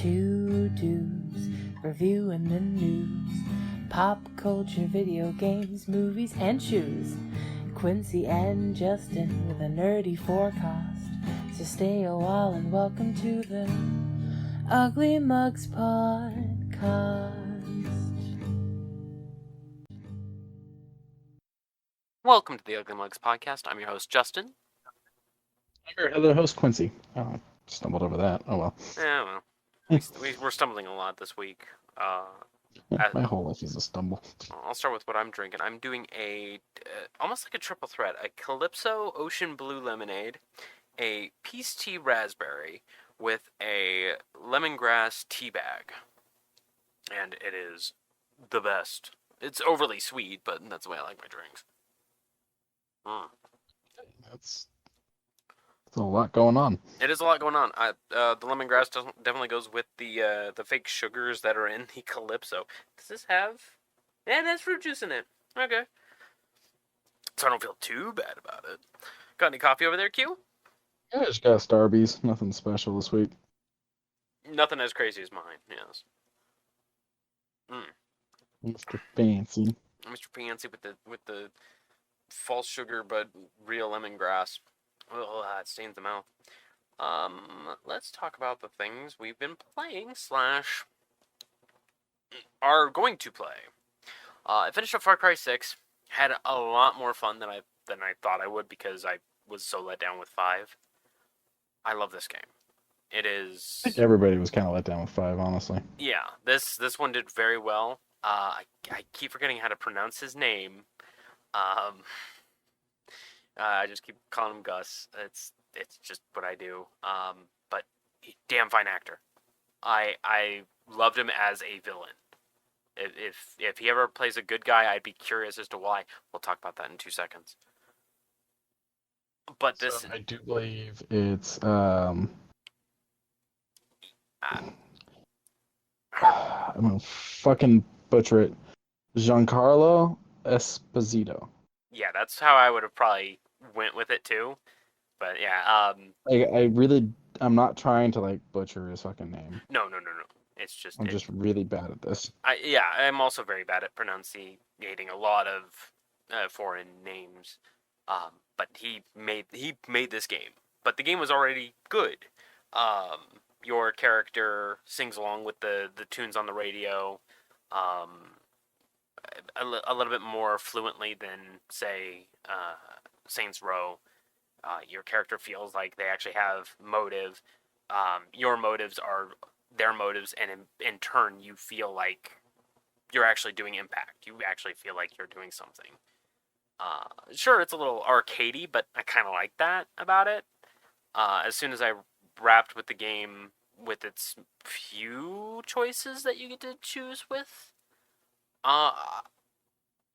Two dudes reviewing the news, pop culture, video games, movies, and shoes. Quincy and Justin with a nerdy forecast. So stay a while and welcome to the Ugly Mugs Podcast. Welcome to the Ugly Mugs Podcast. I'm your host, Justin. I'm your other host, Quincy. Oh, stumbled over that. Oh well. Yeah, well, we're stumbling a lot this week. My whole life is a stumble. I'll start with what I'm drinking. I'm doing almost like a triple threat: a Calypso Ocean Blue Lemonade, a Peace Tea Raspberry, with a lemongrass tea bag. And it is the best. It's overly sweet, but that's the way I like my drinks. That's a lot going on. It is a lot going on. The lemongrass definitely goes with the fake sugars that are in the Calypso. Does this have? Yeah, it has fruit juice in it. Okay. So I don't feel too bad about it. Got any coffee over there, Q? Yeah, I just got Starbies. Nothing special this week. Nothing as crazy as mine, yes. Mr. Fancy. Mr. Fancy with the false sugar but real lemongrass. Oh, it stains the mouth. Let's talk about the things we've been playing / are going to play. I finished up Far Cry 6. Had a lot more fun than I thought I would because I was so let down with 5. I love this game. It is. I think everybody was kind of let down with 5, honestly. Yeah, this one did very well. I keep forgetting how to pronounce his name. I just keep calling him Gus. It's just what I do. But damn fine actor. I loved him as a villain. If he ever plays a good guy, I'd be curious as to why. We'll talk about that in 2 seconds. But this, so I do believe it's I'm gonna fucking butcher it. Giancarlo Esposito. Yeah, that's how I would have probably went with it too. But yeah, I'm not trying to butcher his fucking name. No. It's just I'm just really bad at this. I'm also very bad at pronunciating a lot of foreign names. But he made this game. But the game was already good. Your character sings along with the tunes on the radio. A little bit more fluently than, say, Saints Row. Your character feels like they actually have motive. Your motives are their motives, and in turn, you feel like you're actually doing impact. You actually feel like you're doing something. Sure, it's a little arcadey, but I kind of like that about it. As soon as I wrapped with the game with its few choices that you get to choose with,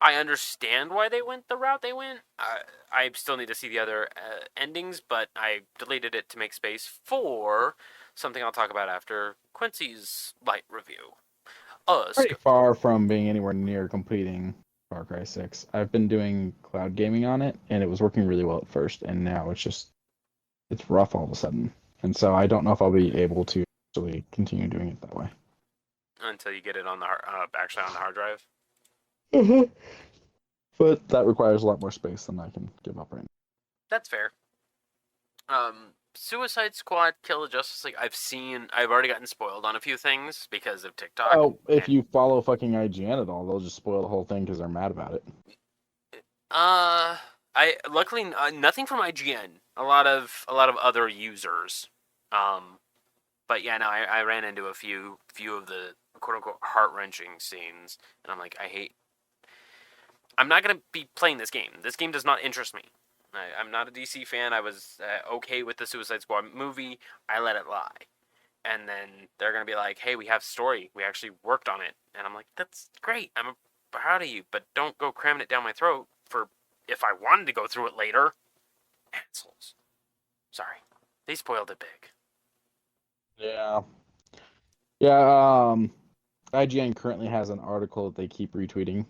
I understand why they went the route they went. I still need to see the other endings, but I deleted it to make space for something I'll talk about after Quincy's light review. Pretty far from being anywhere near completing Far Cry 6. I've been doing cloud gaming on it, and it was working really well at first, and now it's rough all of a sudden. And so I don't know if I'll be able to actually continue doing it that way. Until you get it on the actually on the hard drive? Mm-hmm. But that requires a lot more space than I can give up right now. That's fair. Suicide Squad, Kill the Justice League, I've already gotten spoiled on a few things because of TikTok. Oh, if you follow fucking IGN at all, they'll just spoil the whole thing because they're mad about it. Luckily nothing from IGN. A lot of other users. But yeah, no, I ran into a few of the quote unquote heart-wrenching scenes, and I'm like, I'm not gonna be playing this game. This game does not interest me. I'm not a DC fan. I was okay with the Suicide Squad movie. I let it lie. And then they're going to be like, hey, we have story. We actually worked on it. And I'm like, that's great. I'm proud of you. But don't go cramming it down my throat for if I wanted to go through it later. Assholes. Sorry. They spoiled it big. Yeah. Yeah, IGN currently has an article that they keep retweeting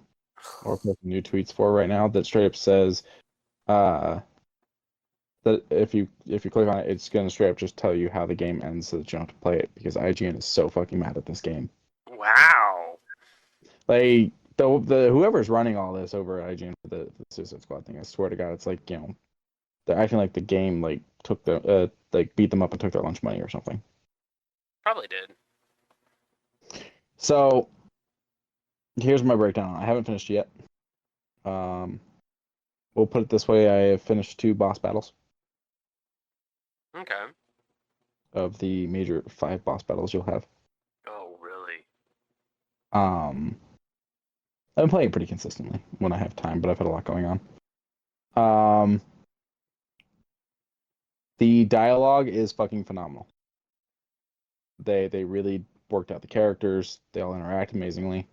or posting new tweets for right now that straight up says that if you click on it, it's gonna straight up just tell you how the game ends so that you don't have to play it because IGN is so fucking mad at this game. Wow. Like the whoever's running all this over at IGN for the Suicide Squad thing, I swear to God, it's like, they're acting like the game like took the like beat them up and took their lunch money or something. Probably did. So here's my breakdown. I haven't finished yet. Um, we'll put it this way: I have finished 2 boss battles Okay. of the major 5 boss battles you'll have. Oh, really? Um, I've been playing pretty consistently when I have time, but I've had a lot going on. Um, the dialogue is fucking phenomenal. They really worked out the characters. They all interact amazingly.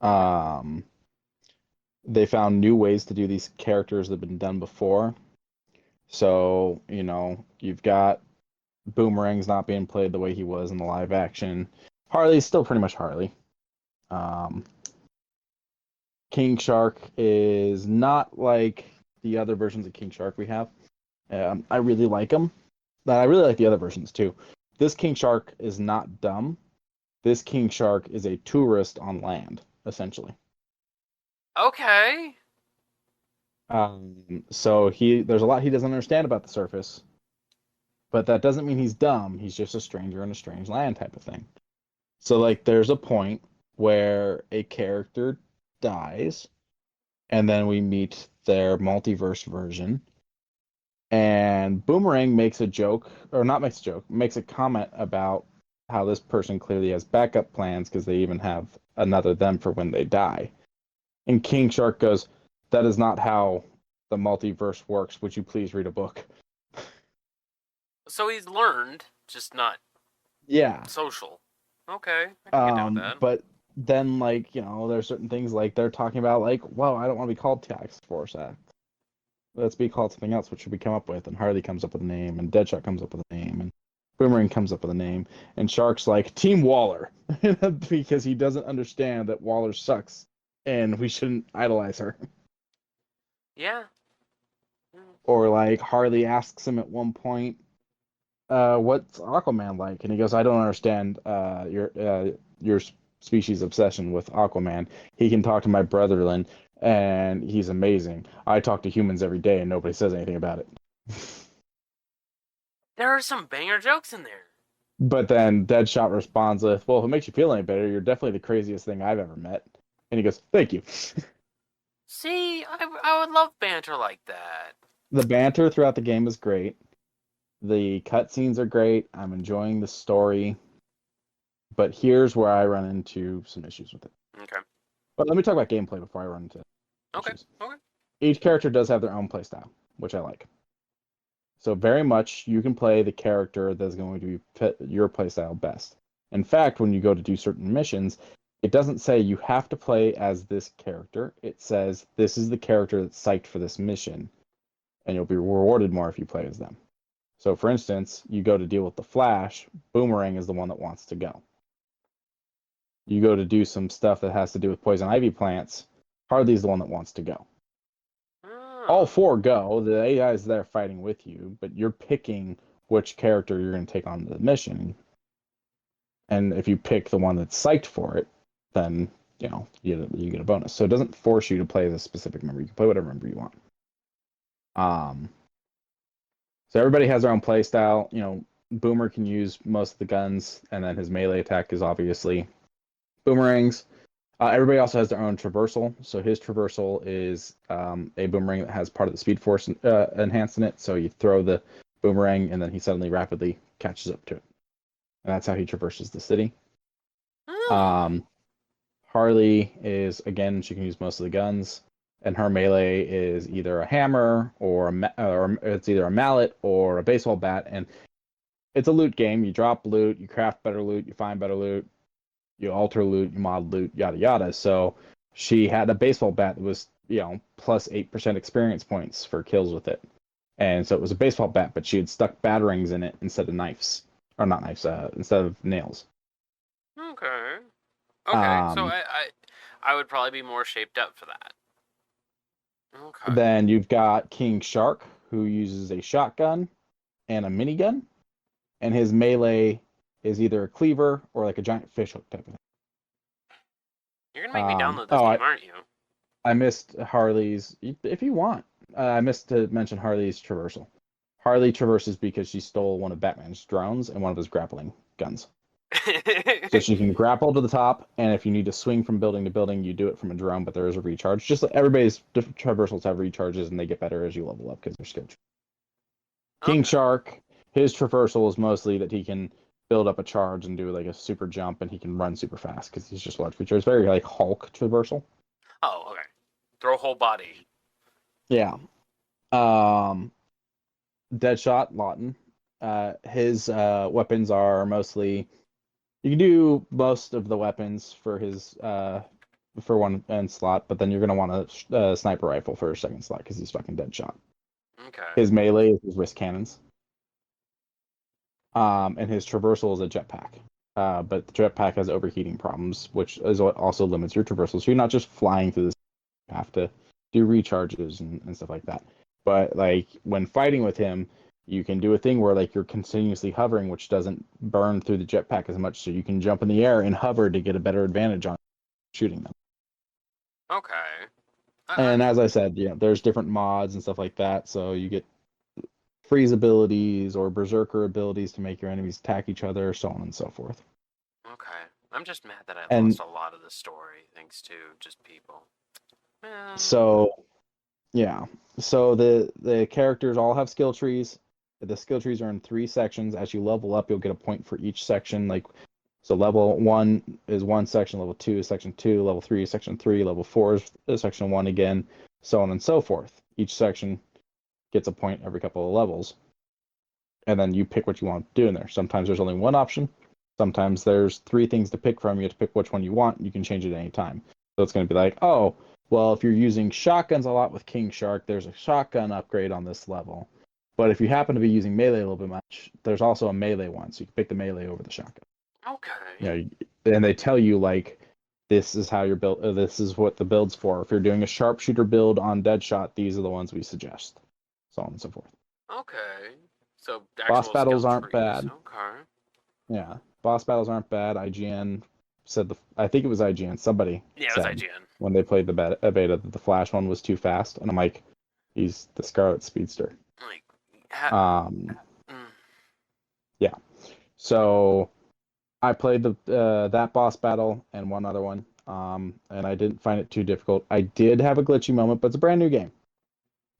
Um, they found new ways to do these characters that have been done before. So, you've got Boomerang's not being played the way he was in the live action. Harley's still pretty much Harley. Um, King Shark is not like the other versions of King Shark we have. I really like him. I really like the other versions too. This King Shark is not dumb. This King Shark is a tourist on land, essentially. Okay. So there's a lot he doesn't understand about the surface, but that doesn't mean he's dumb. He's just a stranger in a strange land type of thing. So like, there's a point where a character dies, and then we meet their multiverse version, and Boomerang makes a joke, or not makes a joke, makes a comment about how this person clearly has backup plans because they even have another them for when they die. And King Shark goes, "That is not how the multiverse works. Would you please read a book?" So he's learned, just not Yeah. social. Okay, I can get down with that. But then, like, there's certain things like they're talking about, like, well, I don't want to be called Tax Force Act. Let's be called something else. What should we come up with? And Harley comes up with a name, and Deadshot comes up with a name, and Boomerang comes up with a name, and Shark's like Team Waller because he doesn't understand that Waller sucks, and we shouldn't idolize her. Yeah. Or like Harley asks him at one point, what's Aquaman like? And he goes, I don't understand your species obsession with Aquaman. He can talk to my brotherland, and he's amazing. I talk to humans every day, and nobody says anything about it. There are some banger jokes in there. But then Deadshot responds with, well, if it makes you feel any better, you're definitely the craziest thing I've ever met. And he goes, thank you. See, I would love banter like that. The banter throughout the game is great. The cutscenes are great. I'm enjoying the story. But here's where I run into some issues with it. Okay. But let me talk about gameplay before I run into issues. Okay. Each character does have their own playstyle, which I like. So very much you can play the character that's going to fit your playstyle best. In fact, when you go to do certain missions, it doesn't say you have to play as this character. It says this is the character that's psyched for this mission, and you'll be rewarded more if you play as them. So for instance, you go to deal with the Flash, Boomerang is the one that wants to go. You go to do some stuff that has to do with poison ivy plants, Harley's the one that wants to go. All 4 go. The AI is there fighting with you, but you're picking which character you're going to take on the mission. And if you pick the one that's psyched for it, then you get a bonus. So it doesn't force you to play the specific member. You can play whatever member you want. So everybody has their own play style. Boomer can use most of the guns, and then his melee attack is obviously Boomerang's. Everybody also has their own traversal. So his traversal is a boomerang that has part of the Speed Force enhanced in it. So you throw the boomerang, and then he suddenly rapidly catches up to it. And that's how he traverses the city. Harley is, again, she can use most of the guns. And her melee is either a hammer or it's either a mallet or a baseball bat. And it's a loot game. You drop loot, you craft better loot, you find better loot. You alter loot, you mod loot, yada yada. So she had a baseball bat that was, plus 8% experience points for kills with it. And so it was a baseball bat, but she had stuck batarangs in it instead of knives. Or not knives, instead of nails. Okay. Okay, so I would probably be more shaped up for that. Okay. Then you've got King Shark, who uses a shotgun and a minigun, and his melee is either a cleaver or like a giant fishhook type of thing. You're gonna make me download this Oh, game, aren't you? I missed Harley's. If you want, I missed to mention Harley's traversal. Harley traverses because she stole one of Batman's drones and one of his grappling guns. So she can grapple to the top, and if you need to swing from building to building, you do it from a drone, but there is a recharge. Just like everybody's different traversals have recharges, and they get better as you level up because they're skilled. King Okay. Shark, his traversal is mostly that he can build up a charge and do like a super jump, and he can run super fast because he's just a large creature. It's very like Hulk traversal. Oh, okay. Throw whole body. Yeah. Um, Deadshot Lawton. His weapons are mostly you can do most of the weapons for his for one end slot, but then you're gonna want a sniper rifle for a second slot because he's fucking Deadshot. Okay. His melee is his wrist cannons. And his traversal is a jetpack. But the jetpack has overheating problems, which is what also limits your traversal. So you're not just flying through this; you have to do recharges and stuff like that. But like when fighting with him, you can do a thing where like you're continuously hovering, which doesn't burn through the jetpack as much. So you can jump in the air and hover to get a better advantage on shooting them. Okay. I And mean, as I said, there's different mods and stuff like that. So you get freeze abilities or berserker abilities to make your enemies attack each other, so on and so forth. okay. I'm just mad that I And lost a lot of the story thanks to just people. so yeah, so the characters all have skill trees. The skill trees are in three sections. As you level up, you'll get a point for each section. Like so, level one is one section, level two is section two, level three is section three, level four is section one again, so on and so forth. Each section gets a point every couple of levels, and then you pick what you want to do in there. Sometimes there's only one option. Sometimes there's three things to pick from. You have to pick which one you want. You can change it at any time. So it's going to be like, oh, well, if you're using shotguns a lot with King Shark, there's a shotgun upgrade on this level. But if you happen to be using melee a little bit much, there's also a melee one. So you can pick the melee over the shotgun. Okay. You know, and they tell you like this is how you're built. This is what the build's for. If you're doing a sharpshooter build on Deadshot, these are the ones we suggest. So on and so forth. Okay. So Boss actual skill battles aren't trees. bad. Okay. Yeah, boss battles aren't bad. IGN said I think it was IGN. Somebody Yeah, it was said IGN. when they played the beta that the Flash one was too fast, and I'm like, he's the Scarlet Speedster. Like, Um, mm, yeah. So I played the that boss battle and one other one. And I didn't find it too difficult. I did have a glitchy moment, but it's a brand new game,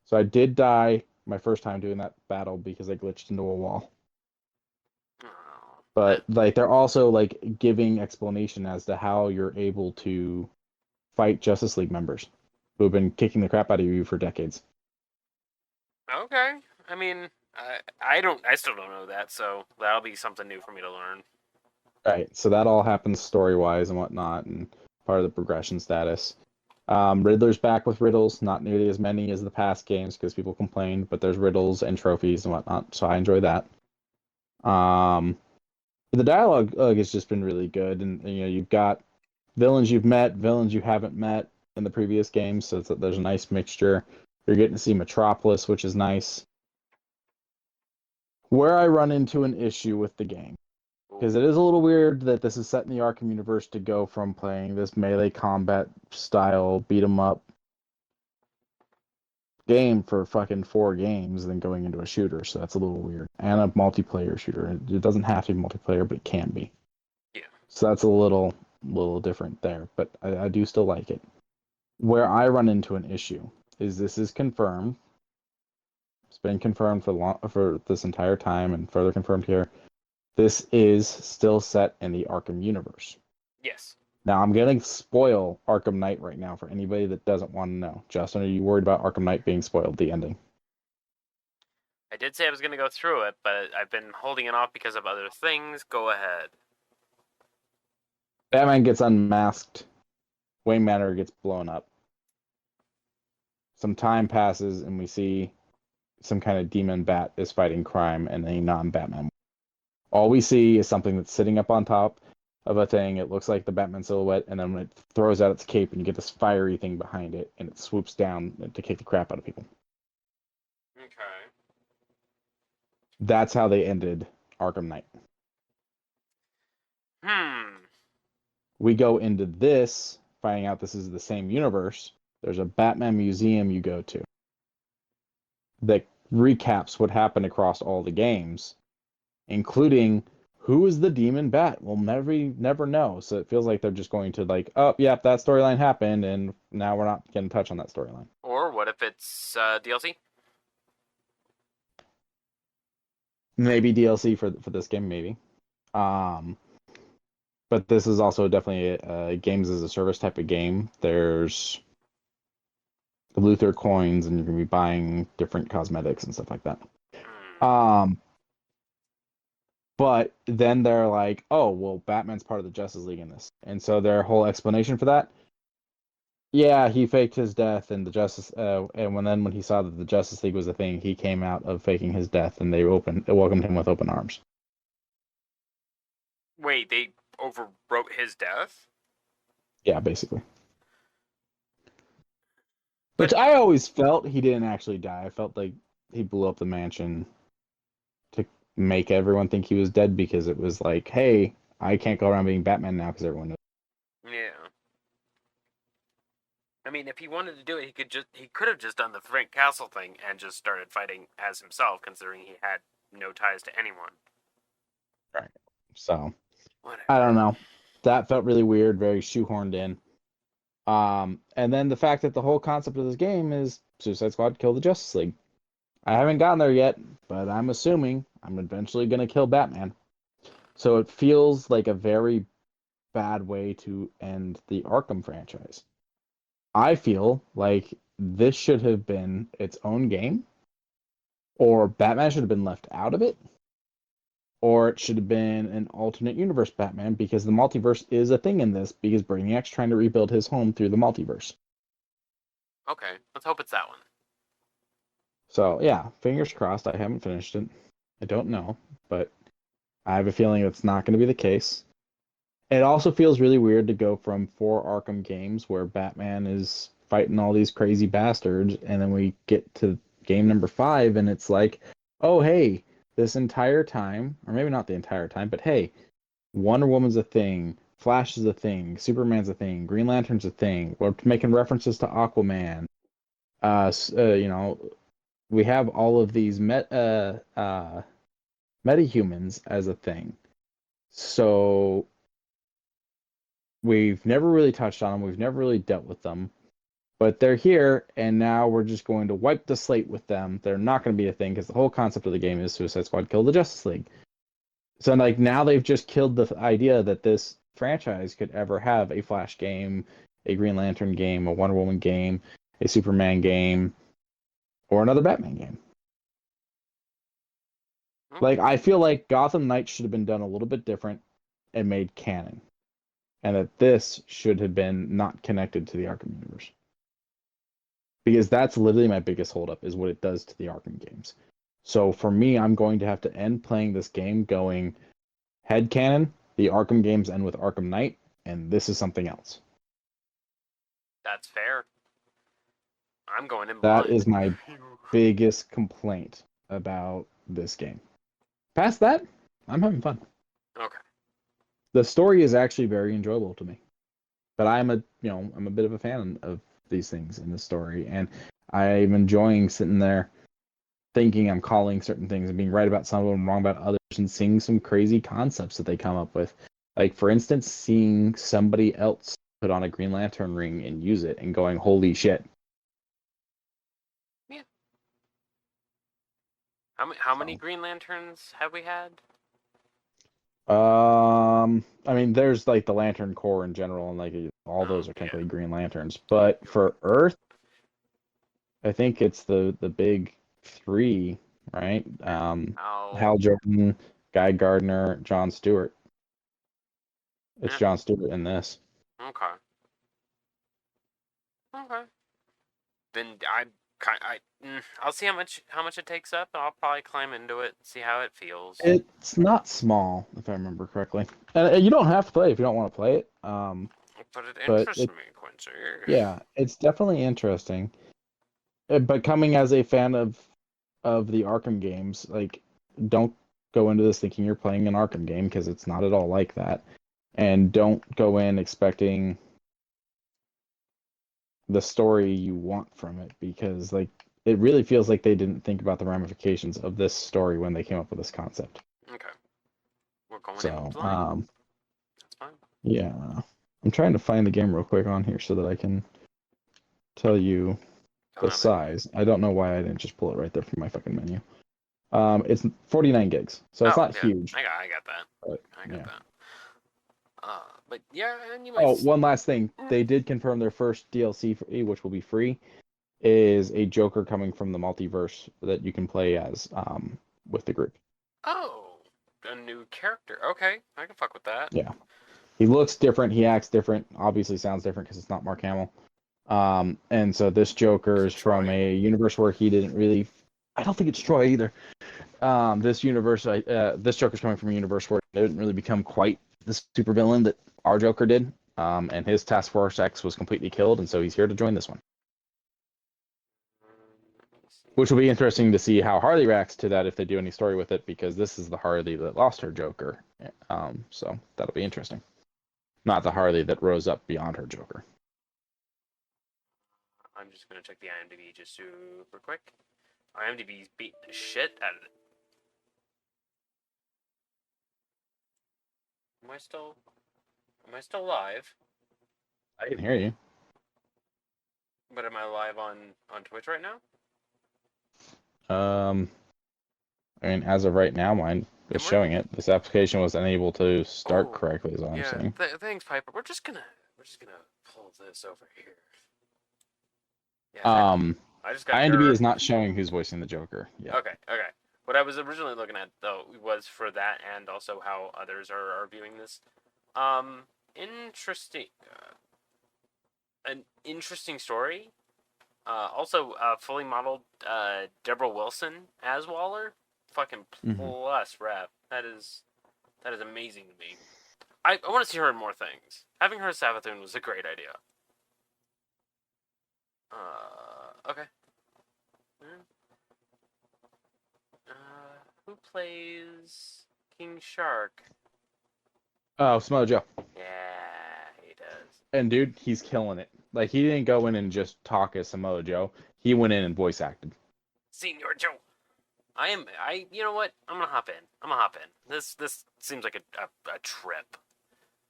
so I did die my first time doing that battle because I glitched into a wall. oh, But like they're also like giving explanation as to how you're able to fight Justice League members who have been kicking the crap out of you for decades. okay. I mean, I still don't know that, so that'll be something new for me to learn. Right. So that all happens story wise and whatnot, and part of the progression status. Riddler's back with riddles, not nearly as many as the past games because people complained, but there's riddles and trophies and whatnot, so I enjoy that. Um, the dialogue has just been really good, and you've got villains you've met, villains you haven't met in the previous games, so there's a nice mixture. You're getting to see Metropolis, which is nice. Where I run into an issue with the game, because it is a little weird that this is set in the Arkham universe to go from playing this melee combat style beat 'em up game for fucking 4 games and then going into a shooter, so that's a little weird. And a multiplayer shooter. It doesn't have to be multiplayer, but it can be. Yeah. So that's a little different there, but I do still like it. Where I run into an issue is this is confirmed. It's been confirmed for this entire time and further confirmed here. This is still set in the Arkham universe. Yes. Now I'm gonna spoil Arkham Knight right now for anybody that doesn't want to know. Justin, are you worried about Arkham Knight being spoiled, the ending? I did say I was going to go through it, but I've been holding it off because of other things. Go ahead. Batman gets unmasked. Wayne Manor gets blown up. Some time passes and we see some kind of demon bat is fighting crime in a non-Batman. All we see is something that's sitting up on top of a thing. It looks like the Batman silhouette, and then when it throws out its cape, and you get this fiery thing behind it, and it swoops down to kick the crap out of people. Okay. That's how they ended Arkham Knight. We go into this, finding out this is the same universe. There's a Batman museum you go to that recaps what happened across all the games, including who is the Demon Bat. We'll never know. So it feels like they're just going to like, oh, yep, that storyline happened, and now we're not getting touch on that storyline. Or what if it's DLC? Maybe DLC for this game, maybe. But this is also definitely a games as a service type of game. There's the Luthor coins, and you're going to be buying different cosmetics and stuff like that. But then they're like, oh, well, Batman's part of the Justice League in this. And so their whole explanation for that, yeah, he faked his death, and when he saw that the Justice League was a thing, he came out of faking his death, and they welcomed him with open arms. Wait, they overwrote his death? Yeah, basically. Which I always felt he didn't actually die. I felt like he blew up the mansion to make everyone think he was dead, because it was like, hey, I can't go around being Batman now because everyone knows. Yeah. I mean, if he wanted to do it, he could have just done the Frank Castle thing and just started fighting as himself, considering he had no ties to anyone. Right. So, Whatever. I don't know. That felt really weird, very shoehorned in. And then the fact that the whole concept of this game is Suicide Squad kill the Justice League. I haven't gotten there yet, but I'm assuming I'm eventually going to kill Batman. So it feels like a very bad way to end the Arkham franchise. I feel like this should have been its own game, or Batman should have been left out of it, or it should have been an alternate universe Batman, because the multiverse is a thing in this, because Brainiac's trying to rebuild his home through the multiverse. Okay, let's hope it's that one. So, yeah, fingers crossed. I haven't finished it. I don't know, but I have a feeling it's not going to be the case. It also feels really weird to go from 4 Arkham games where Batman is fighting all these crazy bastards, and then we get to game number 5, and it's like, oh, hey, this entire time, or maybe not the entire time, but hey, Wonder Woman's a thing, Flash is a thing, Superman's a thing, Green Lantern's a thing. We're making references to Aquaman. We have all of these metahumans as a thing. So we've never really touched on them. We've never really dealt with them. But they're here, and now we're just going to wipe the slate with them. They're not going to be a thing, because the whole concept of the game is Suicide Squad kill the Justice League. So, like, now they've just killed the idea that this franchise could ever have a Flash game, a Green Lantern game, a Wonder Woman game, a Superman game, or another Batman game. Like, I feel like Gotham Knights should have been done a little bit different and made canon. And that this should have been not connected to the Arkham universe. Because that's literally my biggest holdup, is what it does to the Arkham games. So for me, I'm going to have to end playing this game going headcanon, the Arkham games end with Arkham Knight, and this is something else. That's fair. I'm going in blind. That is my biggest complaint about this game. Past that, I'm having fun. Okay. The story is actually very enjoyable to me. But I'm a bit of a fan of these things in the story, and I'm enjoying sitting there thinking I'm calling certain things and being right about some of them, wrong about others, and seeing some crazy concepts that they come up with. Like, for instance, seeing somebody else put on a Green Lantern ring and use it and going, holy shit. Yeah. How many Green Lanterns have we had? I mean, there's like the Lantern Corps in general, and like all those are technically Green Lanterns. But for Earth, I think it's the big 3, right? Hal Jordan, Guy Gardner, John Stewart. It's John Stewart in this. Okay. Then I'll see how much it takes up, and I'll probably climb into it, see how it feels. It's not small, if I remember correctly. And you don't have to play it if you don't want to play it. But it But interests me, Quincy. yeah, it's definitely interesting. But coming as a fan of the Arkham games, like, don't go into this thinking you're playing an Arkham game because it's not at all like that. And don't go in expecting the story you want from it because, like, it really feels like they didn't think about the ramifications of this story when they came up with this concept. Okay. We're going in So, blind. That's fine. yeah. I'm trying to find the game real quick on here so that I can tell you the size. I don't know why I didn't just pull it right there from my fucking menu. It's 49 gigs, so it's not huge. I got that. But, I got yeah. that. But yeah, and you might. Oh, one last thing. They did confirm their first DLC, which will be free, is a Joker coming from the multiverse that you can play as with the group. Oh, a new character. Okay, I can fuck with that. Yeah. He looks different. He acts different. Obviously sounds different because it's not Mark Hamill. And so this Joker is from a universe where he didn't really... I don't think it's Troy either. This Joker's coming from a universe where he didn't really become quite the supervillain that our Joker did. And his Task Force X was completely killed, and so he's here to join this one. Which will be interesting to see how Harley reacts to that if they do any story with it, because this is the Harley that lost her Joker. So that'll be interesting. Not the Harley that rose up beyond her Joker. I'm just gonna check the IMDb just super quick. IMDb's beat the shit out of it. Am I still live? I can hear you. But am I live on Twitch right now? I mean, as of right now, mine is showing it. This application was unable to start correctly, is all I'm saying. Thanks, Piper. We're just gonna pull this over here. Yeah, I just got IMDb is not showing who's voicing the Joker. Yeah. Okay. What I was originally looking at though was for that, and also how others are viewing this. Interesting. An interesting story. Also, fully modeled Deborah Wilson as Waller. Fucking plus rep. That is amazing to me. I want to see her in more things. Having her as Savathun was a great idea. Okay. Who plays King Shark? Oh, Samoa Joe. Yeah, he does. And dude, he's killing it. Like, he didn't go in and just talk as Samoa Joe. He went in and voice acted. Senior Joe. You know what? I'm gonna hop in. This seems like a trip.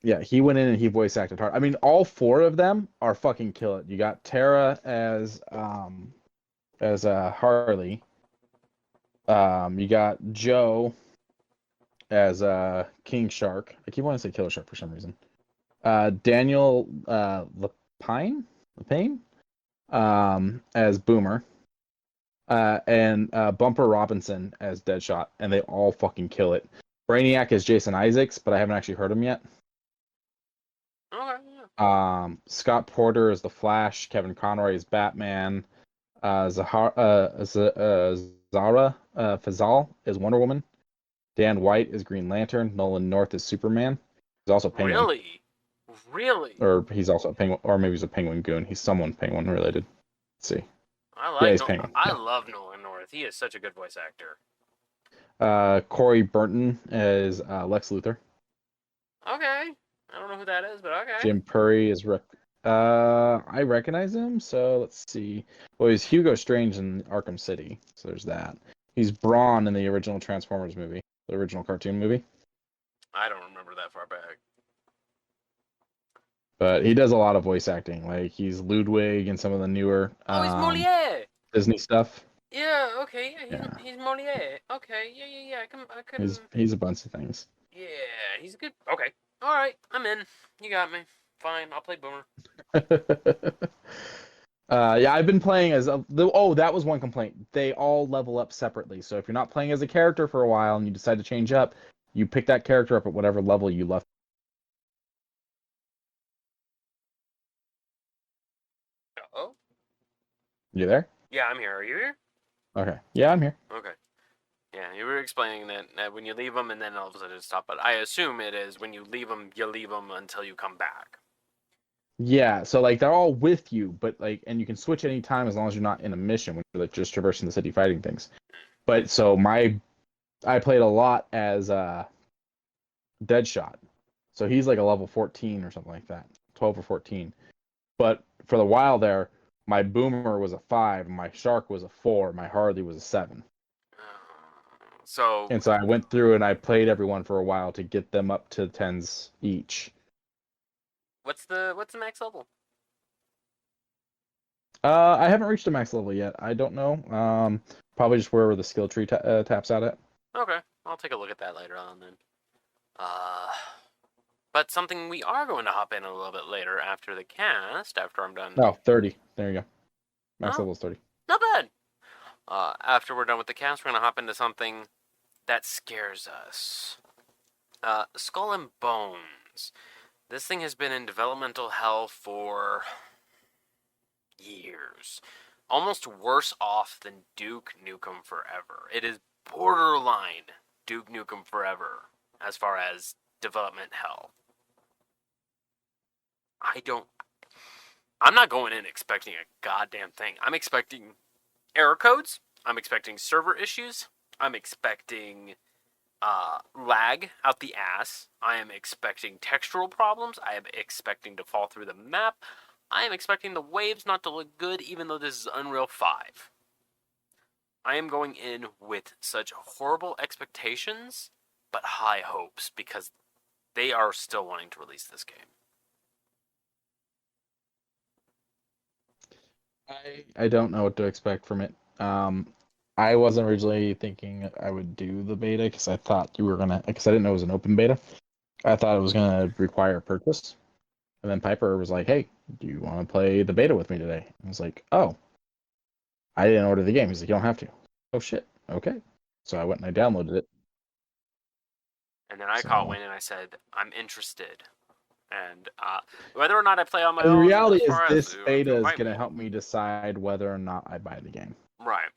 Yeah, he went in and he voice acted hard. I mean, all four of them are fucking kill it. You got Tara as Harley. You got Joe as King Shark. I keep wanting to say Killer Shark for some reason. Daniel Lapine as Boomer. And Bumper Robinson as Deadshot, and they all fucking kill it. Brainiac is Jason Isaacs, but I haven't actually heard him yet. Okay, yeah. Scott Porter is the Flash. Kevin Conroy is Batman. Zara Fazal is Wonder Woman. Dan White is Green Lantern. Nolan North is Superman. He's also Penguin. Really? Or he's also a Penguin, or maybe he's a Penguin Goon. He's someone Penguin related. Let's see. I love Nolan North. He is such a good voice actor. Corey Burton is Lex Luthor. Okay. I don't know who that is, but okay. Jim Purry is I recognize him, so let's see. Well, he's Hugo Strange in Arkham City, so there's that. He's Brawn in the original Transformers movie, the original cartoon movie. I don't remember that far back. But he does a lot of voice acting. Like, he's Ludwig in some of the newer he's Moliere! Disney stuff. Yeah, okay. He's Moliere. Okay, yeah. I could. He's a bunch of things. Yeah, he's good. Okay. Alright, I'm in. You got me. Fine, I'll play Boomer. Yeah, I've been playing as that was one complaint. They all level up separately. So if you're not playing as a character for a while and you decide to change up, you pick that character up at whatever level you left. Oh? You there? Yeah, I'm here. Are you here? Okay. Yeah, I'm here. Okay. Yeah, you were explaining that when you leave them and then all of a sudden it stops. But I assume it is when you leave them until you come back. Yeah, so like they're all with you, but like, and you can switch any time as long as you're not in a mission when you're like just traversing the city fighting things. But so I played a lot as Deadshot, so he's like a level 14 or something like that, 12 or 14. But for the while there, my Boomer was a 5, my Shark was a 4, my Harley was a 7. So And so I went through and I played everyone for a while to get them up to 10s each. what's the max level? I haven't reached a max level yet. I don't know. Probably just wherever the skill tree taps out at. Okay, I'll take a look at that later on then. But something we are going to hop in a little bit later after the cast, after I'm done. Oh, 30. There you go. Max Oh, level is 30. not bad. After we're done with the cast, we're going to hop into something that scares us. Skull and Bones. This thing has been in developmental hell for years. Almost worse off than Duke Nukem Forever. It is borderline Duke Nukem Forever as far as development hell. I'm not going in expecting a goddamn thing. I'm expecting error codes. I'm expecting server issues. I'm expecting lag out the ass. I am expecting textural problems. I am expecting to fall through the map. I am expecting the waves not to look good, even though this is Unreal 5. I am going in with such horrible expectations, but high hopes, because they are still wanting to release this game. I don't know what to expect from it. I wasn't originally thinking I would do the beta because I thought you were gonna, because I didn't know it was an open beta. I thought it was gonna require a purchase. And then Piper was like, "Hey, do you want to play the beta with me today?" I was like, "Oh, I didn't order the game." He's like, "You don't have to." Oh shit. Okay. So I went and I downloaded it. And then I caught So wind and I said, I'm interested. And whether or not I play on my the own, as reality is, far as this if beta you is invite gonna me, help me decide whether or not I buy the game. right?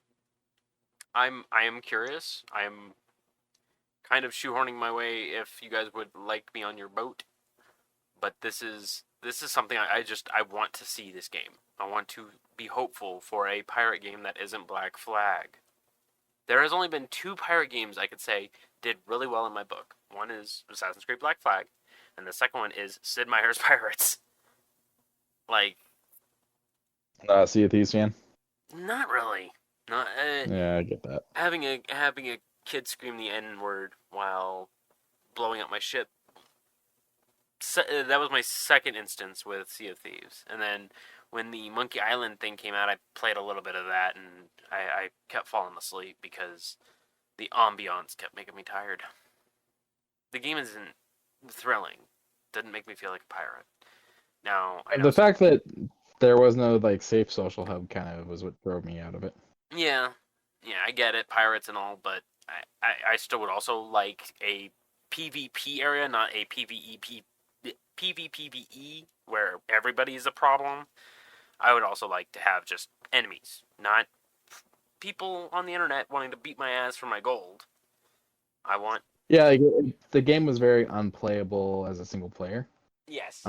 I am curious. I am kind of shoehorning my way if you guys would like me on your boat. But this is something I want to see this game. I want to be hopeful for a pirate game that isn't Black Flag. There has only been 2 pirate games I could say did really well in my book. One is Assassin's Creed Black Flag, and the second one is Sid Meier's Pirates. Like, Sea of Thieves fan. not really. Not Yeah, I get that. having a kid scream the N word while blowing up my ship. That was my second instance with Sea of Thieves, and then when the Monkey Island thing came out, I played a little bit of that, and I kept falling asleep because the ambiance kept making me tired. The game isn't thrilling. Didn't make me feel like a pirate. Now I know. The fact that there was no like safe social hub kind of was what drove me out of it. Yeah, I get it, pirates and all, but I still would also like a PvP area, not a PvPvE where everybody is a problem. I would also like to have just enemies, not people on the internet wanting to beat my ass for my gold. I want. Yeah, like, the game was very unplayable as a single player. Yes.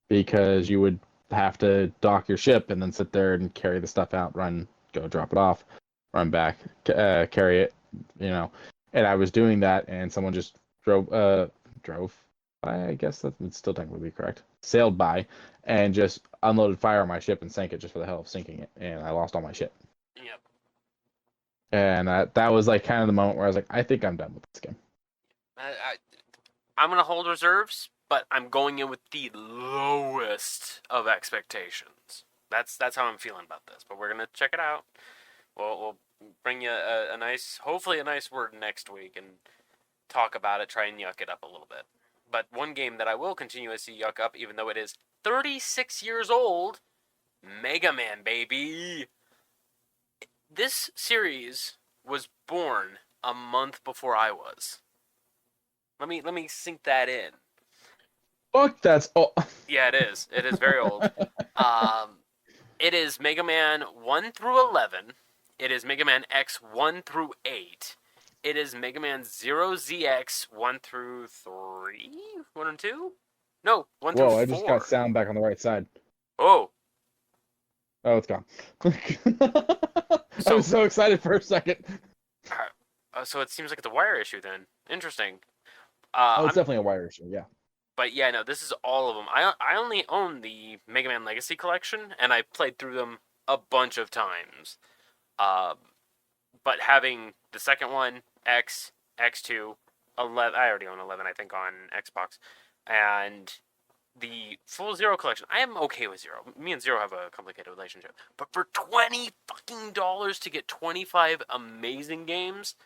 Because you would have to dock your ship and then sit there and carry the stuff out, run, go drop it off, run back, carry it, you know. And I was doing that, and someone just drove by. I guess that would still technically be correct. Sailed by, and just unloaded fire on my ship and sank it just for the hell of sinking it, and I lost all my shit. Yep. And that was like kind of the moment where I was like, I think I'm done with this game. I'm gonna hold reserves, but I'm going in with the lowest of expectations. That's how I'm feeling about this. But we're gonna check it out. We'll bring you a nice, hopefully a nice word next week, and talk about it. Try and yuck it up a little bit. But one game that I will continue to see yuck up, even though it is 36 years old, Mega Man, baby. This series was born a month before I was. Let me sink that in. Fuck, that's all. Yeah, it is. It is very old. It is Mega Man 1 through 11. It is Mega Man X 1 through 8. It is Mega Man 0ZX 1 through 3? 1 and 2? No, 1 through Whoa, I just got 4. sound back on the right side. Oh, Oh, it's gone. I so was so excited for a second. so it seems like it's a wire issue then. Interesting. Oh, it's I'm definitely a wire issue, yeah. But yeah, no, this is all of them. I only own the Mega Man Legacy collection, and I played through them a bunch of times. Uh, but having the second one, X, X2, 11, I already own 11, I think, on Xbox, and the full Zero collection, I am okay with Zero. Me and Zero have a complicated relationship. But for $20 fucking dollars to get 25 amazing games,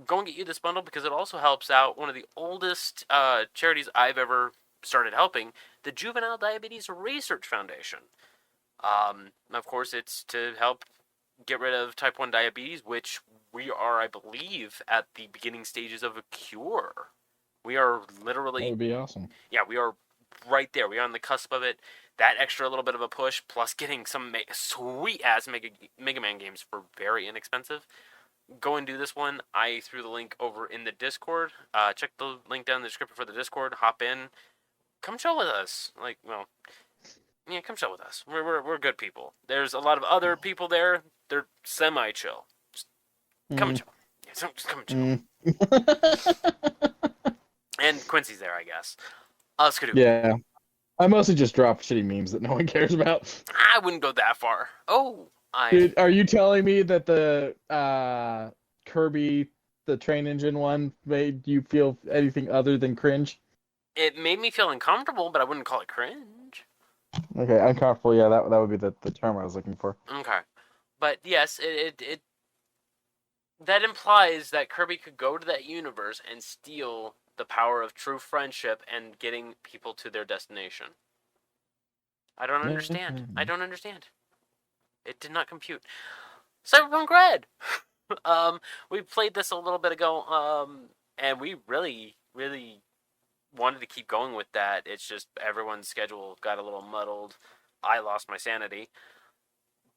go and get you this bundle because it also helps out one of the oldest charities I've ever started helping, the Juvenile Diabetes Research Foundation. Of course, it's to help get rid of type 1 diabetes, which we are, I believe, at the beginning stages of a cure. We are literally... That would be awesome. Yeah, we are right there. We are on the cusp of it. That extra little bit of a push, plus getting some sweet-ass Mega Man games for very inexpensive. Go and do this one. I threw the link over in the Discord. Check the link down in the description for the Discord. Hop in. Come chill with us. Yeah, come chill with us. We're good people. There's a lot of other people there. They're semi-chill. Just come and chill. Yeah, just come and chill. And Quincy's there, I guess. Skidoo. Yeah. I mostly just drop shitty memes that no one cares about. I wouldn't go that far. Dude, are you telling me that the Kirby, the train engine one, made you feel anything other than cringe? It made me feel uncomfortable, but I wouldn't call it cringe. Okay, uncomfortable. Yeah, that would be the term I was looking for. Okay. But yes, it that implies that Kirby could go to that universe and steal the power of true friendship and getting people to their destination. I don't understand. I don't understand. It did not compute. Cyberpunk Red! We played this a little bit ago, and we really, really wanted to keep going with that. It's just everyone's schedule got a little muddled. I lost my sanity.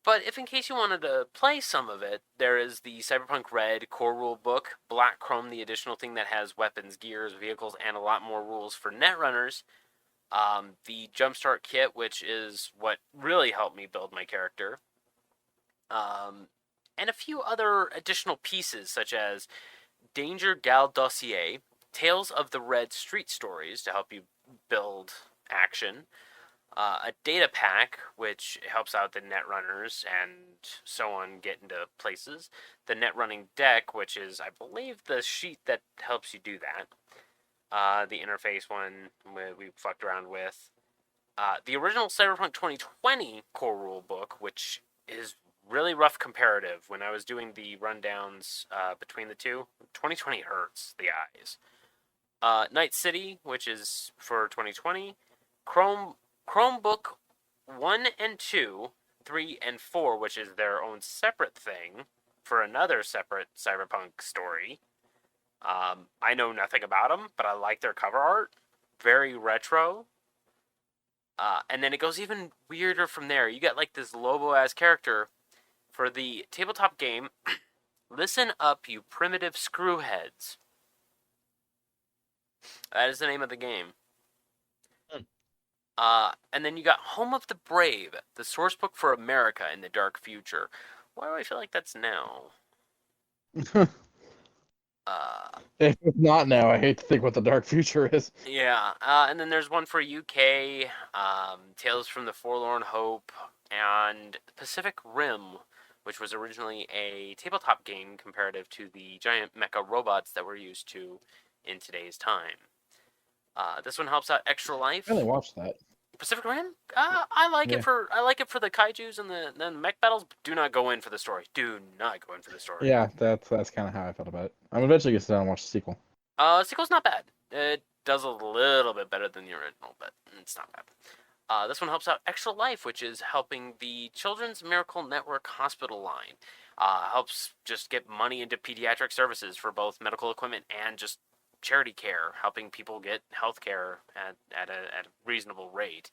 But if in case you wanted to play some of it, there is the Cyberpunk Red core rule book, Black Chrome, the additional thing that has weapons, gears, vehicles, and a lot more rules for netrunners. The Jumpstart Kit, which is what really helped me build my character. And a few other additional pieces, such as Danger Gal Dossier, Tales of the Red Street Stories to help you build action, a data pack, which helps out the netrunners and so on get into places, the net running deck, which is, I believe, the sheet that helps you do that, the interface one we fucked around with, the original Cyberpunk 2020 core rule book, which is really rough comparative. When I was doing the rundowns between the two, 2020 hurts the eyes. Night City, which is for 2020, Chromebook 1 and 2, 3 and 4, which is their own separate thing for another separate Cyberpunk story. I know nothing about them, but I like their cover art. Very retro. And then it goes even weirder from there. You get like this Lobo-ass character for the tabletop game. Listen up, you primitive screwheads. That is the name of the game. And then you got Home of the Brave, the source book for America in the dark future. Why do I feel like that's now? If it's not now, I hate to think what the dark future is. Yeah, and then there's one for UK, Tales from the Forlorn Hope, and Pacific Rim, which was originally a tabletop game comparative to the giant mecha robots that we're used to in today's time. This one helps out Extra Life. I only watched that. Pacific Rim? I like it for the kaijus and the mech battles. Do not go in for the story. Do not go in for the story. Yeah, that's kind of how I felt about it. I'm eventually gonna sit down and watch the sequel. Sequel's not bad. It does a little bit better than the original, but it's not bad. This one helps out Extra Life, which is helping the Children's Miracle Network hospital line. Helps just get money into pediatric services for both medical equipment and just charity care, helping people get health care at a reasonable rate.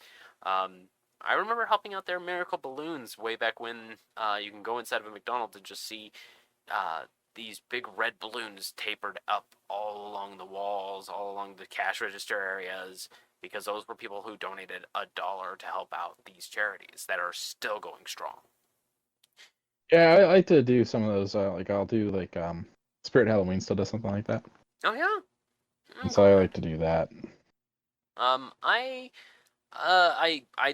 I remember helping out their Miracle Balloons way back when you can go inside of a McDonald's and just see uh, these big red balloons tapered up all along the walls, all along the cash register areas, because those were people who donated $1 to help out these charities that are still going strong. Yeah, I like to do some of those. Like I'll do like Spirit Halloween still does something like that, Oh yeah, and so I like to do that. I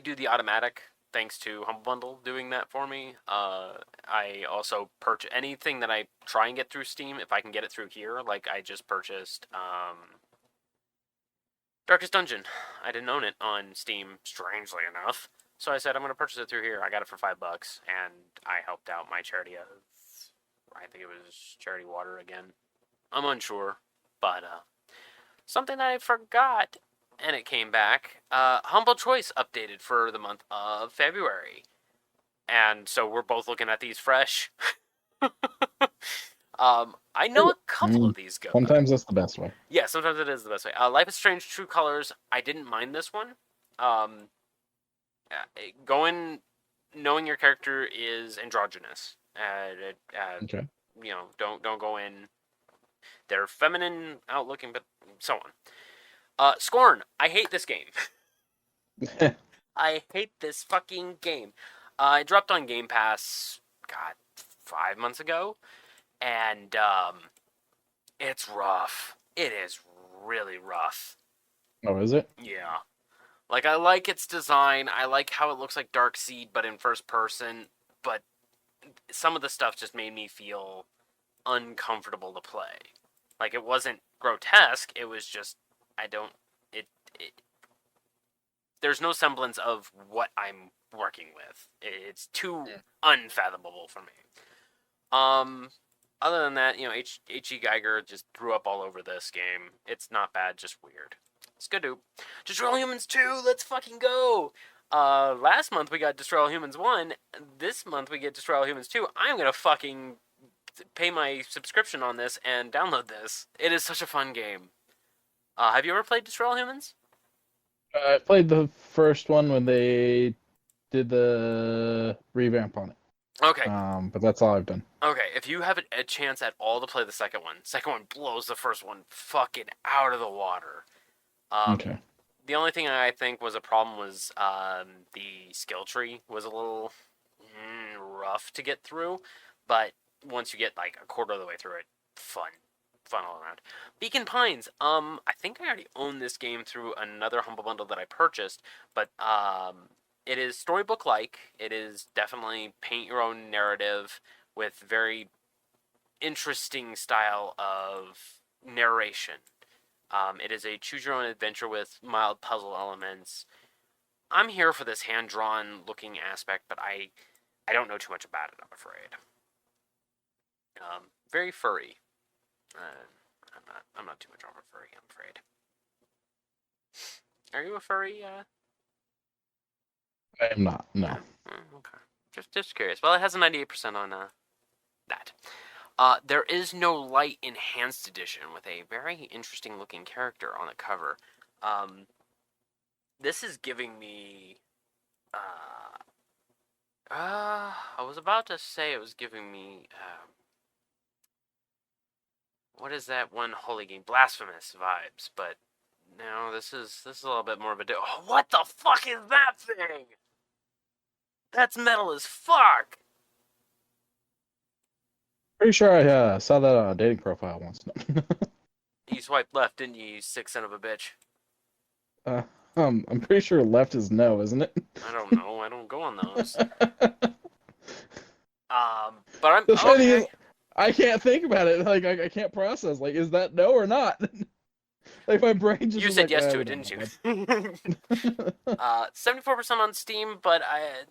do the automatic thanks to Humble Bundle doing that for me. I also purchase anything that I try and get through Steam if I can get it through here. Like I just purchased Darkest Dungeon. I didn't own it on Steam, strangely enough. So I said I'm gonna purchase it through here. I got it for $5, and I helped out my charity of, I think it was Charity Water again. I'm unsure, but something that I forgot, and it came back. Humble Choice updated for the month of February, and so we're both looking at these fresh. I know a couple of these go. Sometimes that's the best way. Yeah, sometimes it is the best way. Life is Strange: True Colors. I didn't mind this one. Going, knowing your character is androgynous. Okay. You know, don't go in. They're feminine outlooking, but so on. Scorn. I hate this game. I hate this fucking game. It dropped on Game Pass, God, 5 months ago, and it's rough. It is really rough. Oh, is it? Yeah. Like, I like its design. I like how it looks like Darkseid, but in first person. But some of the stuff just made me feel uncomfortable to play. Like, it wasn't grotesque. It was just, there's no semblance of what I'm working with. It's too unfathomable for me. Other than that, you know, H.E. Geiger just threw up all over this game. It's not bad, just weird. Skadoo. Destroy All Humans 2, let's fucking go! Last month we got Destroy All Humans 1. This month we get Destroy All Humans 2. I'm gonna fucking pay my subscription on this and download this. It is such a fun game. Have you ever played Destroy All Humans? I played the first one when they did the revamp on it. Okay. But that's all I've done. Okay, if you have a chance at all to play the second one blows the first one fucking out of the water. Okay. The only thing I think was a problem was the skill tree was a little rough to get through, but once you get like a quarter of the way through it, fun all around. Beacon Pines. I think I already own this game through another Humble Bundle that I purchased, but it is storybook-like. It is definitely paint your own narrative with very interesting style of narration. It is a choose-your-own adventure with mild puzzle elements. I'm here for this hand-drawn looking aspect, but I don't know too much about it, I'm afraid. Very furry. I'm not too much of a furry, I'm afraid. Are you a furry? I am not, no. Okay. Just curious. Well, it has a 98% on that. There is no light enhanced edition with a very interesting looking character on the cover. This is giving me. I was about to say it was giving me. What is that one holy game? Blasphemous vibes, but no, this is a little bit more of a. Oh, what the fuck is that thing? That's metal as fuck. Pretty sure I saw that on a dating profile once. You swiped left, didn't you, you sick son of a bitch? I'm pretty sure left is no, isn't it? I don't know. I don't go on those. But I'm the funny okay. is, I can't think about it. Like I can't process. Like, is that no or not? Like my brain just. You said like, yes to it, didn't you? 74% on Steam, but I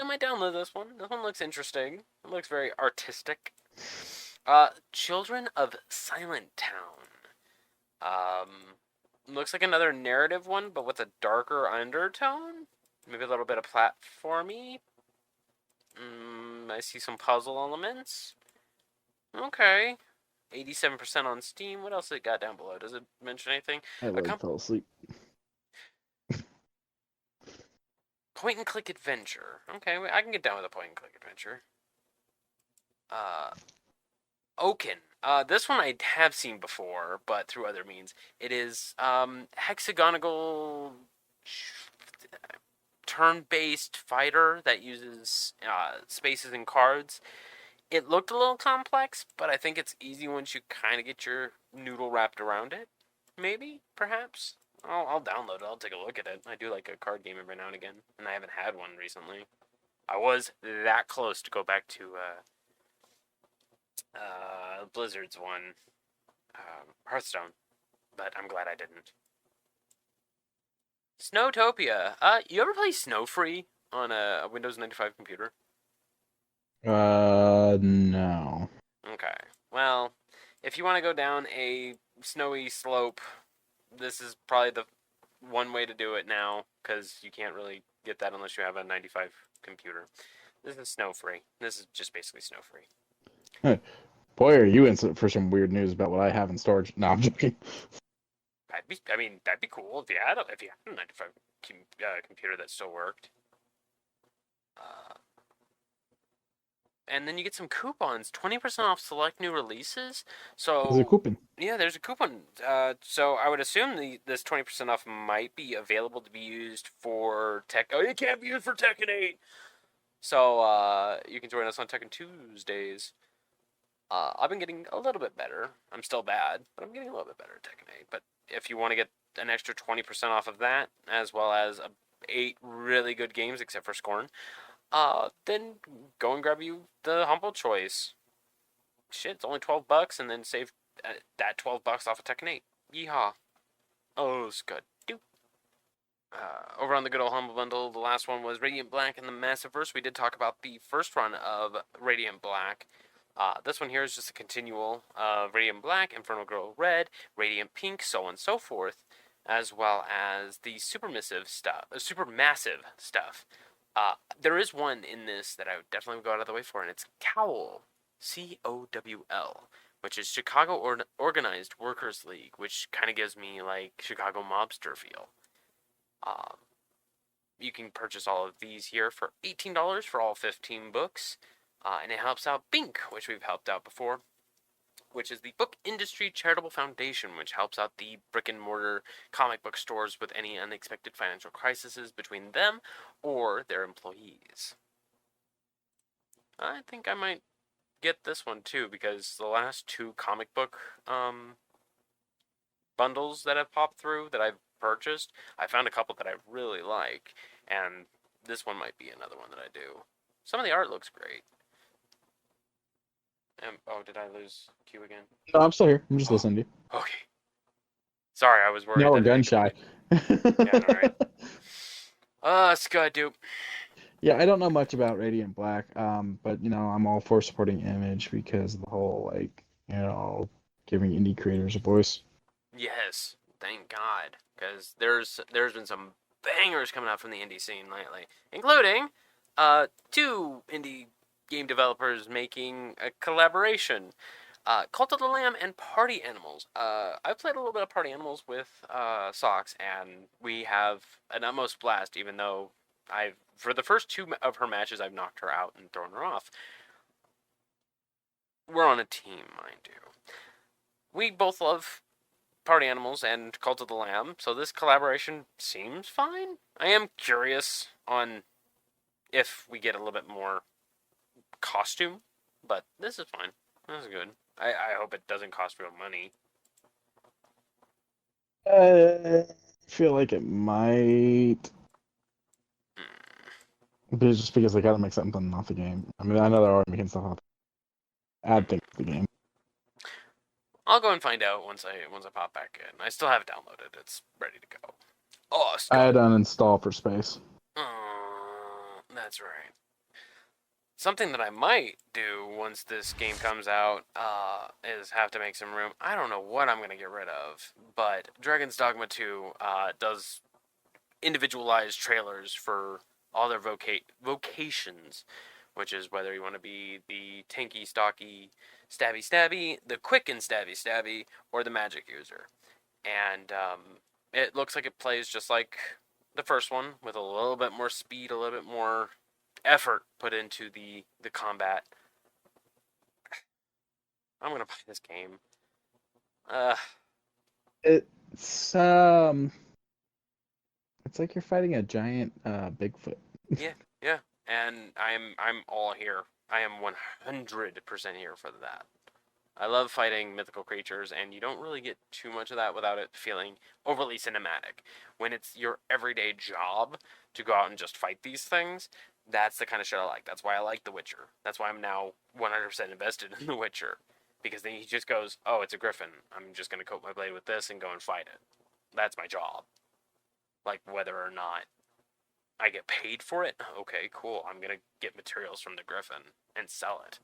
might download this one. This one looks interesting. It looks very artistic. Children of Silent Town. Looks like another narrative one, but with a darker undertone. Maybe a little bit of platformy. I see some puzzle elements. Okay. 87% on Steam. What else it got down below? Does it mention anything? I fell asleep. Point-and-click adventure. Okay, I can get down with a point-and-click adventure. Oaken. This one I have seen before, but through other means. It is hexagonal turn-based fighter that uses spaces and cards. It looked a little complex, but I think it's easy once you kind of get your noodle wrapped around it. Maybe, perhaps. I'll download it. I'll take a look at it. I do like a card game every now and again, and I haven't had one recently. I was that close to go back to Blizzard's one, Hearthstone, but I'm glad I didn't. Snowtopia. You ever play Snow Free on a Windows 95 computer? No. Okay. Well, if you want to go down a snowy slope, this is probably the one way to do it now, because you can't really get that unless you have a 95 computer. This is Snow Free. This is just basically Snow Free. Boy, are you in for some weird news about what I have in storage. No, I'm joking. That'd be cool if you had a 95 computer that still worked. And then you get some coupons, 20% off select new releases. So There's a coupon. Yeah, there's a coupon. So I would assume this 20% off might be available to be used for Tech. Oh, it can't be used for Tekken 8. So you can join us on Tekken Tuesdays. I've been getting a little bit better. I'm still bad, but I'm getting a little bit better at Tekken 8. But if you want to get an extra 20% off of that, as well as 8 really good games, except for Scorn, then go and grab you the humble choice. Shit, it's only $12, and then save that $12 off of Tekken 8. Yeehaw. Oh, it's good. Over on the good old Humble Bundle, the last one was Radiant Black and the Massiveverse. We did talk about the first run of Radiant Black. This one here is just a continual of Radiant Black, Infernal Girl Red, Radiant Pink, so on and so forth, as well as the supermassive stuff. There is one in this that I would definitely go out of the way for, and it's Cowl, COWL, which is Chicago Organized Workers League, which kind of gives me like Chicago Mobster feel. You can purchase all of these here for $18 for all 15 books, and it helps out Bink, which we've helped out before, which is the Book Industry Charitable Foundation, which helps out the brick-and-mortar comic book stores with any unexpected financial crises between them or their employees. I think I might get this one, too, because the last 2 comic book bundles that have popped through that I've purchased, I found a couple that I really like, and this one might be another one that I do. Some of the art looks great. Did I lose Q again? No, I'm still here. I'm just listening to you. Okay. Sorry, I was worried. No, we're gun shy. Yeah, alright. Scud-doop. Yeah, I don't know much about Radiant Black, but I'm all for supporting Image because of the whole giving indie creators a voice. Yes, thank God, because there's been some bangers coming out from the indie scene lately, including 2 indie game developers making a collaboration. Cult of the Lamb and Party Animals. I've played a little bit of Party Animals with Socks, and we have an utmost blast, even though for the first 2 of her matches, I've knocked her out and thrown her off. We're on a team, mind you. We both love Party Animals and Cult of the Lamb, so this collaboration seems fine. I am curious on if we get a little bit more costume, but this is fine. This is good. I hope it doesn't cost real money. I feel like it might. But just because they gotta make something off the game. I mean, I know they're already making stuff off. Add things to the game. I'll go and find out once I pop back in. I still have it downloaded. It's ready to go. Oh, I had uninstall for space. That's right. Something that I might do once this game comes out is have to make some room. I don't know what I'm going to get rid of, but Dragon's Dogma 2 does individualized trailers for all their vocations, which is whether you want to be the tanky, stocky, stabby, the quick and stabby, or the magic user. And it looks like it plays just like the first one with a little bit more speed, a little bit more effort put into the combat. I'm gonna buy this game. Uh, It's um, it's like you're fighting a giant Bigfoot. yeah, and I'm all here. I am 100% here for that. I love fighting mythical creatures, and you don't really get too much of that without it feeling overly cinematic. When it's your everyday job to go out and just fight these things, that's the kind of shit I like. That's why I like The Witcher. That's why I'm now 100% invested in The Witcher. Because then he just goes, oh, it's a griffin. I'm just going to coat my blade with this and go and fight it. That's my job. Like, whether or not I get paid for it, okay, cool. I'm going to get materials from the griffin and sell it.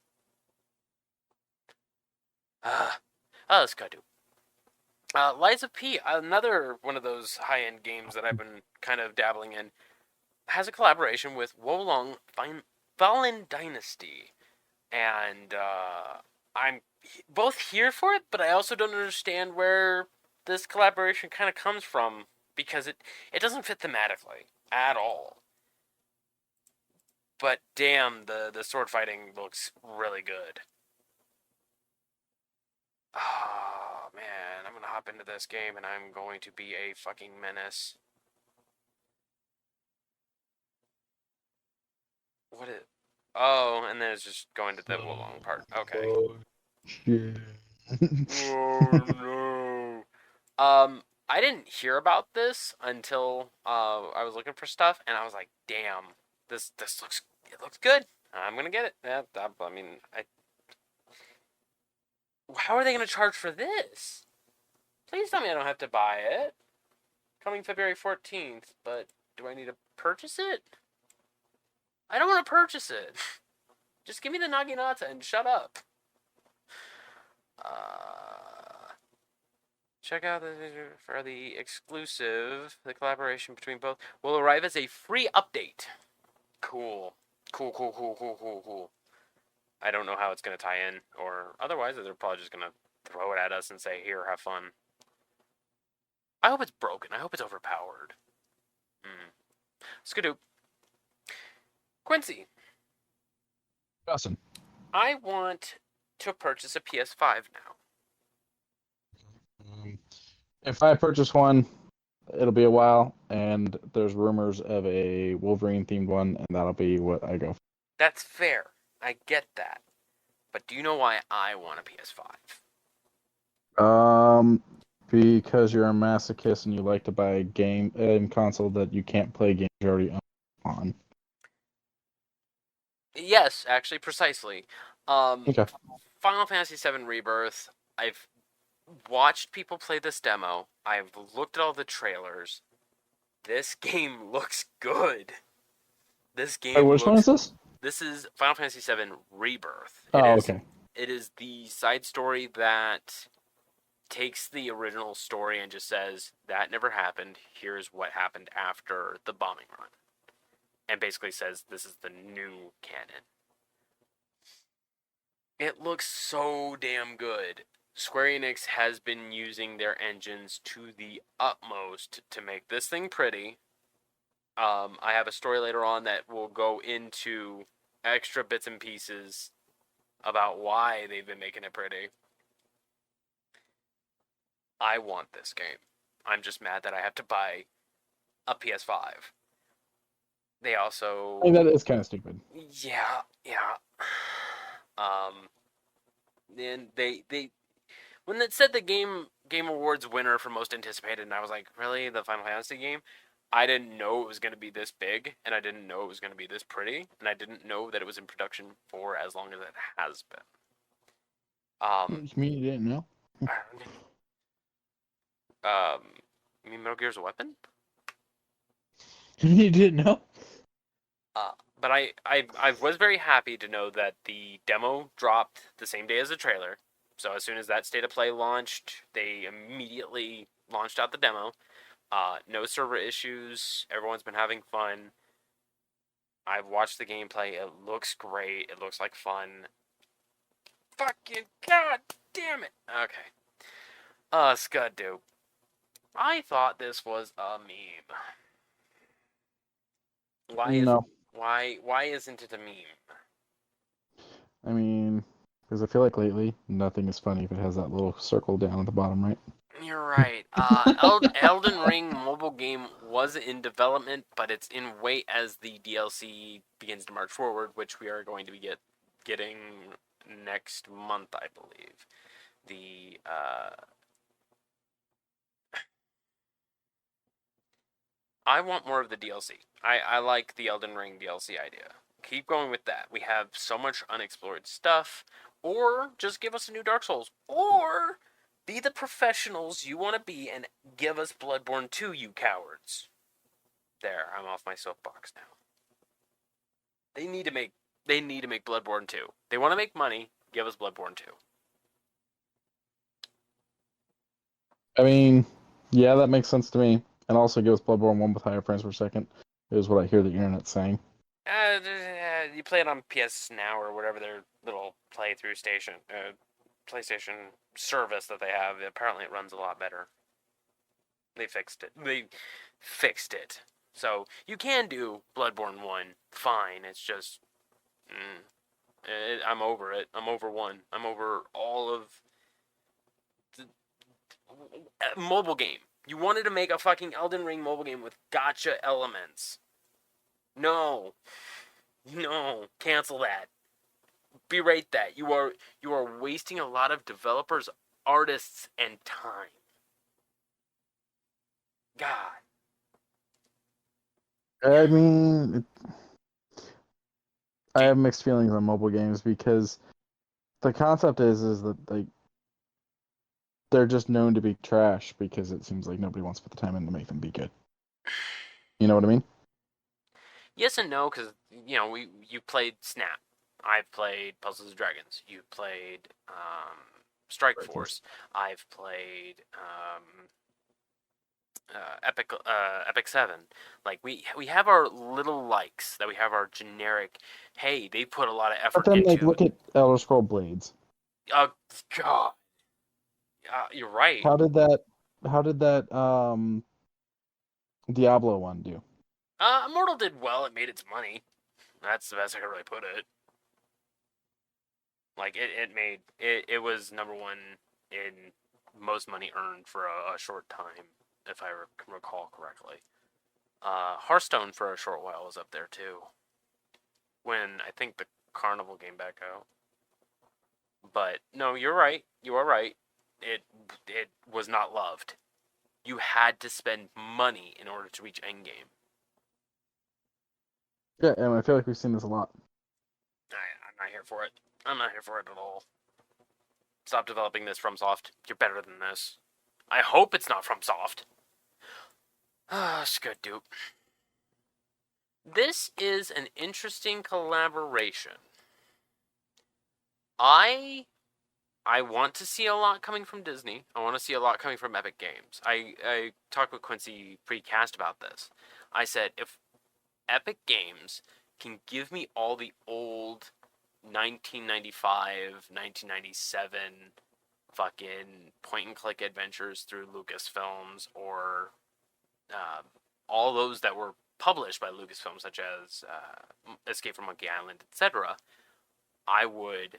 Let's go do. Lies of P, another one of those high-end games that I've been kind of dabbling in, has a collaboration with Wolong Fallen Dynasty. And I'm both here for it, but I also don't understand where this collaboration kind of comes from, because it doesn't fit thematically at all. But damn, the sword fighting looks really good. Oh, man, I'm gonna hop into this game and I'm going to be a fucking menace. What is... Oh, and then it's just going to the Wolong part. Okay. Oh, shit. Oh, no. I didn't hear about this until I was looking for stuff, and I was like, damn, this looks good. I'm gonna get it. Yeah, I mean, how are they gonna charge for this? Please tell me I don't have to buy it. Coming February 14th, but do I need to purchase it? I don't want to purchase it. Just give me the Naginata and shut up. Check out for the exclusive. The collaboration between both will arrive as a free update. Cool. Cool. I don't know how it's going to tie in, or otherwise they're probably just going to throw it at us and say, here, have fun. I hope it's broken. I hope it's overpowered. Skidoo. Quincy. Awesome. I want to purchase a PS5 now. If I purchase one, it'll be a while, and there's rumors of a Wolverine themed one, and that'll be what I go for. That's fair. I get that. But do you know why I want a PS5? Because you're a masochist and you like to buy a game console that you can't play games you already own on. Yes, actually, precisely. Okay. Final Fantasy VII Rebirth. I've watched people play this demo. I've looked at all the trailers. This game looks good. This game. Wait, which one is this? This is Final Fantasy VII Rebirth. Okay. It is the side story that takes the original story and just says, that never happened. Here's what happened after the bombing run. And basically says, this is the new canon. It looks so damn good. Square Enix has been using their engines to the utmost to make this thing pretty. I have a story later on that will go into extra bits and pieces about why they've been making it pretty. I want this game. I'm just mad that I have to buy a PS5. They also... that is kind of stupid. Yeah. And they when it said the Game Awards winner for most anticipated, and I was like, really, the Final Fantasy game? I didn't know it was going to be this big, and I didn't know it was going to be this pretty, and I didn't know that it was in production for as long as it has been. You mean you didn't know? You mean Metal Gear's a weapon? You didn't know? But I was very happy to know that the demo dropped the same day as the trailer. So as soon as that State of Play launched, they immediately launched out the demo. No server issues. Everyone's been having fun. I've watched the gameplay. It looks great. It looks like fun. Fucking god damn it. Okay. Scuddo. I thought this was a meme. No. Why isn't it a meme? I mean, because I feel like lately nothing is funny if it has that little circle down at the bottom right. You're right. Elden Ring mobile game was in development, but it's in wait as the DLC begins to march forward, which we are going to be getting next month, I believe. The I want more of the DLC. I like the Elden Ring DLC idea. Keep going with that. We have so much unexplored stuff. Or just give us a new Dark Souls. Or be the professionals you want to be and give us Bloodborne 2, you cowards. There, I'm off my soapbox now. They need to make Bloodborne 2. They want to make money, give us Bloodborne 2. I mean, yeah, that makes sense to me. And also give us Bloodborne 1 with higher frames per second, is what I hear the internet saying. You play it on PS Now or whatever their little playthrough station, PlayStation service that they have. Apparently, it runs a lot better. They fixed it. So you can do Bloodborne 1 fine. It's just, I'm over it. I'm over 1. I'm over all of the mobile game. You wanted to make a fucking Elden Ring mobile game with gotcha elements. No, cancel that. Berate that. You are wasting a lot of developers, artists, and time. God. I mean, I have mixed feelings on mobile games because the concept is that they're just known to be trash because it seems like nobody wants to put the time in to make them be good. You know what I mean? Yes and no, because you played Snap. I've played Puzzles and Dragons. You've played Strike Force. I've played Epic 7. Like we have our little likes that we have our generic. Hey, they put a lot of effort But then, into. look at Elder Scroll Blades. Oh God, you're right. How did that Diablo one do? Immortal did well. It made its money. That's the best I could really put it. Like it was number 1 in most money earned for a short time, if I recall correctly. Hearthstone for a short while was up there too, when I think the Carnival came back out. But no, you're right. You are right. It was not loved. You had to spend money in order to reach endgame. Yeah, and I feel like we've seen this a lot. I'm not here for it. I'm not here for it at all. Stop developing this, FromSoft. You're better than this. I hope it's not FromSoft. It's good, dude. This is an interesting collaboration. I want to see a lot coming from Disney. I want to see a lot coming from Epic Games. I talked with Quincy pre-cast about this. I said, if Epic Games can give me all the old 1995, 1997 fucking point-and-click adventures through Lucasfilms, or all those that were published by Lucasfilm, such as Escape from Monkey Island, etc., I would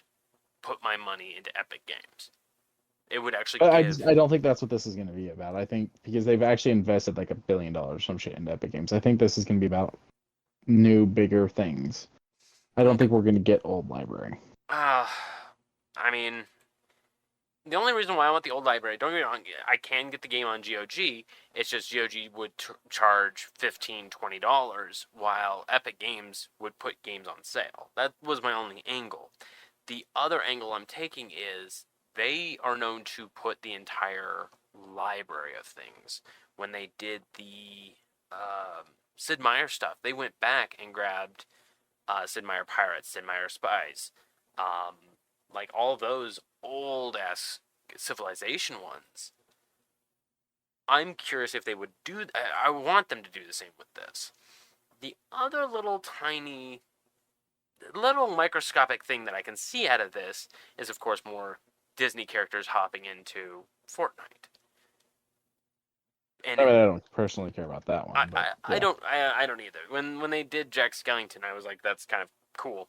put my money into Epic Games. It would actually give... I don't think that's what this is going to be about. I think because they've actually invested like $1 billion or some shit into Epic Games. I think this is going to be about new, bigger things. I don't think we're going to get old library. I mean, the only reason why I want the old library, don't get me wrong, I can get the game on GOG. It's just GOG would charge $15, $20, while Epic Games would put games on sale. That was my only angle. The other angle I'm taking is they are known to put the entire library of things. When they did the Sid Meier stuff, they went back and grabbed Sid Meier Pirates, Sid Meier Spies, like all those old-ass Civilization ones. I'm curious if they would do... I want them to do the same with this. The other little tiny... little microscopic thing that I can see out of this is, of course, more Disney characters hopping into Fortnite. and I mean, I don't personally care about that one, but I don't either. When they did Jack Skellington, I was like, that's kind of cool.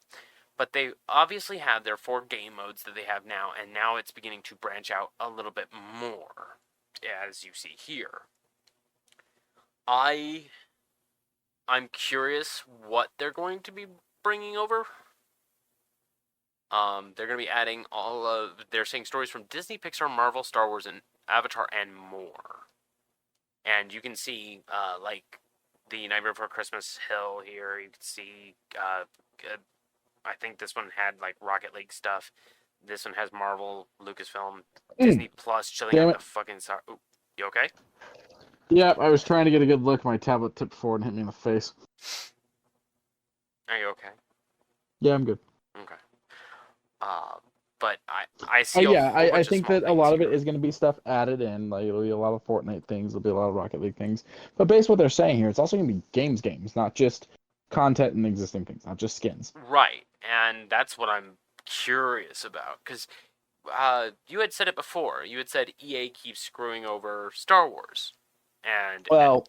But they obviously have their 4 game modes that they have now, and now it's beginning to branch out a little bit more, as you see here. I'm curious what they're going to be bringing over. They're going to be adding they're saying stories from Disney, Pixar, Marvel, Star Wars, and Avatar, and more. And you can see, like, the Nightmare Before Christmas hill here. You can see, I think this one had, like, Rocket League stuff. This one has Marvel, Lucasfilm, Disney Plus chilling Damn on it. the fucking side. You okay? Yeah, I was trying to get a good look. My tablet tipped forward and hit me in the face. Are you okay? Yeah, I'm good. Okay. But I see a yeah, whole bunch I of think small that a lot of things it is going to be stuff added in. Like, it'll be a lot of Fortnite things. There'll be a lot of Rocket League things. But based on what they're saying here, it's also going to be games, not just content and existing things, not just skins. Right, and that's what I'm curious about, because you had said it before. You had said EA keeps screwing over Star Wars, and Well,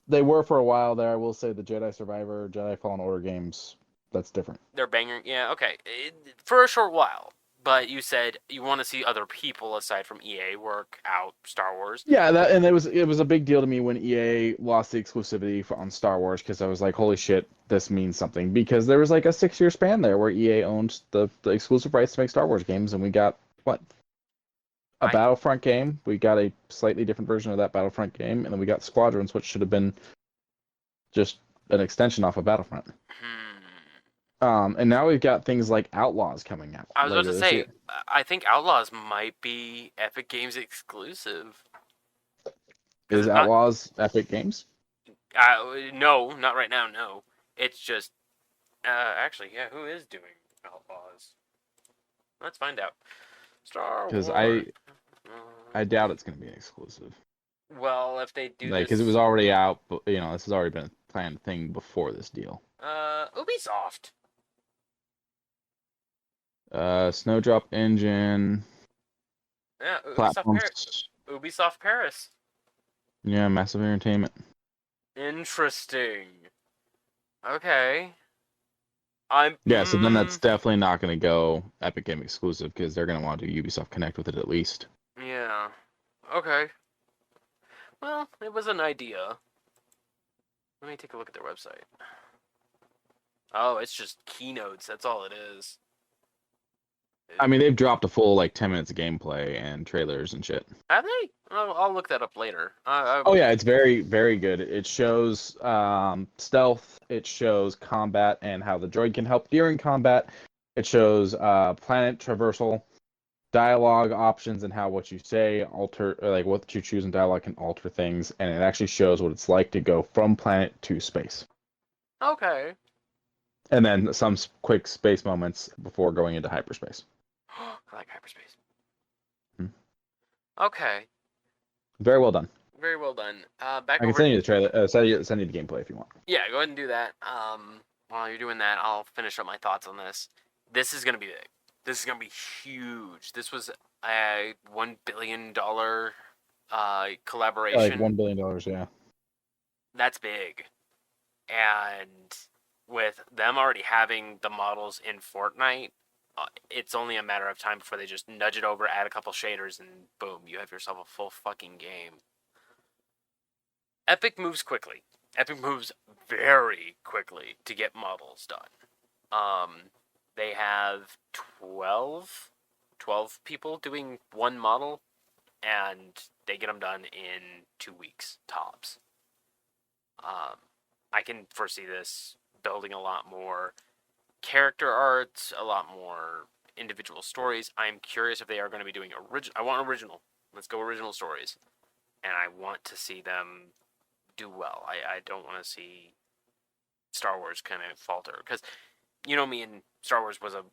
they were for a while there. I will say the Jedi Survivor, Jedi Fallen Order games, that's different. they're banging. Yeah, okay, for a short while. But you said you want to see other people aside from EA work out Star Wars. Yeah, and it was a big deal to me when EA lost the exclusivity on Star Wars, because I was like, holy shit, this means something. Because there was like a 6-year span there where EA owned the exclusive rights to make Star Wars games, and we got what? A Battlefront game. We got a slightly different version of that Battlefront game, and then we got Squadrons, which should have been just an extension off of Battlefront. And now we've got things like Outlaws coming out. I was about to say, year. I think Outlaws might be Epic Games exclusive. Is Outlaws Epic Games? No, not right now. No, it's just actually, yeah. Who is doing Outlaws? Let's find out. Star Wars. Because I doubt it's going to be an exclusive. Well, if they do, because it was already out, but this has already been a planned thing before this deal. Ubisoft. Snowdrop Engine. Yeah, Platforms. Ubisoft Paris. Yeah, Massive Entertainment. Interesting. Okay. So then that's definitely not going to go Epic Game exclusive, because they're going to want to do Ubisoft Connect with it at least. Yeah. Okay. Well, it was an idea. Let me take a look at their website. Oh, it's just keynotes. That's all it is. I mean, they've dropped a full 10 minutes of gameplay and trailers and shit. Have they? I'll look that up later. Oh yeah, it's very, very good. It shows stealth. It shows combat and how the droid can help during combat. It shows planet traversal, dialogue options, and how what you say alter, or what you choose in dialogue can alter things. And it actually shows what it's like to go from planet to space. Okay. And then some quick space moments before going into hyperspace. I like hyperspace. Hmm. Okay. Very well done. Very well done. I can send you the trailer. Send you the gameplay if you want. Yeah, go ahead and do that. While you're doing that, I'll finish up my thoughts on this. This is gonna be big. This is gonna be huge. This was a $1 billion collaboration. Like $1 billion, yeah. That's big. And with them already having the models in Fortnite, it's only a matter of time before they just nudge it over, add a couple shaders, and boom, you have yourself a full fucking game. Epic moves quickly. Epic moves very quickly to get models done. They have 12 people doing one model, and they get them done in 2 weeks, tops. I can foresee this building a lot more character art, a lot more individual stories. I'm curious if they are going to be doing I want original. Let's go original stories. And I want to see them do well. I don't want to see Star Wars kind of falter. Because, me and Star Wars was a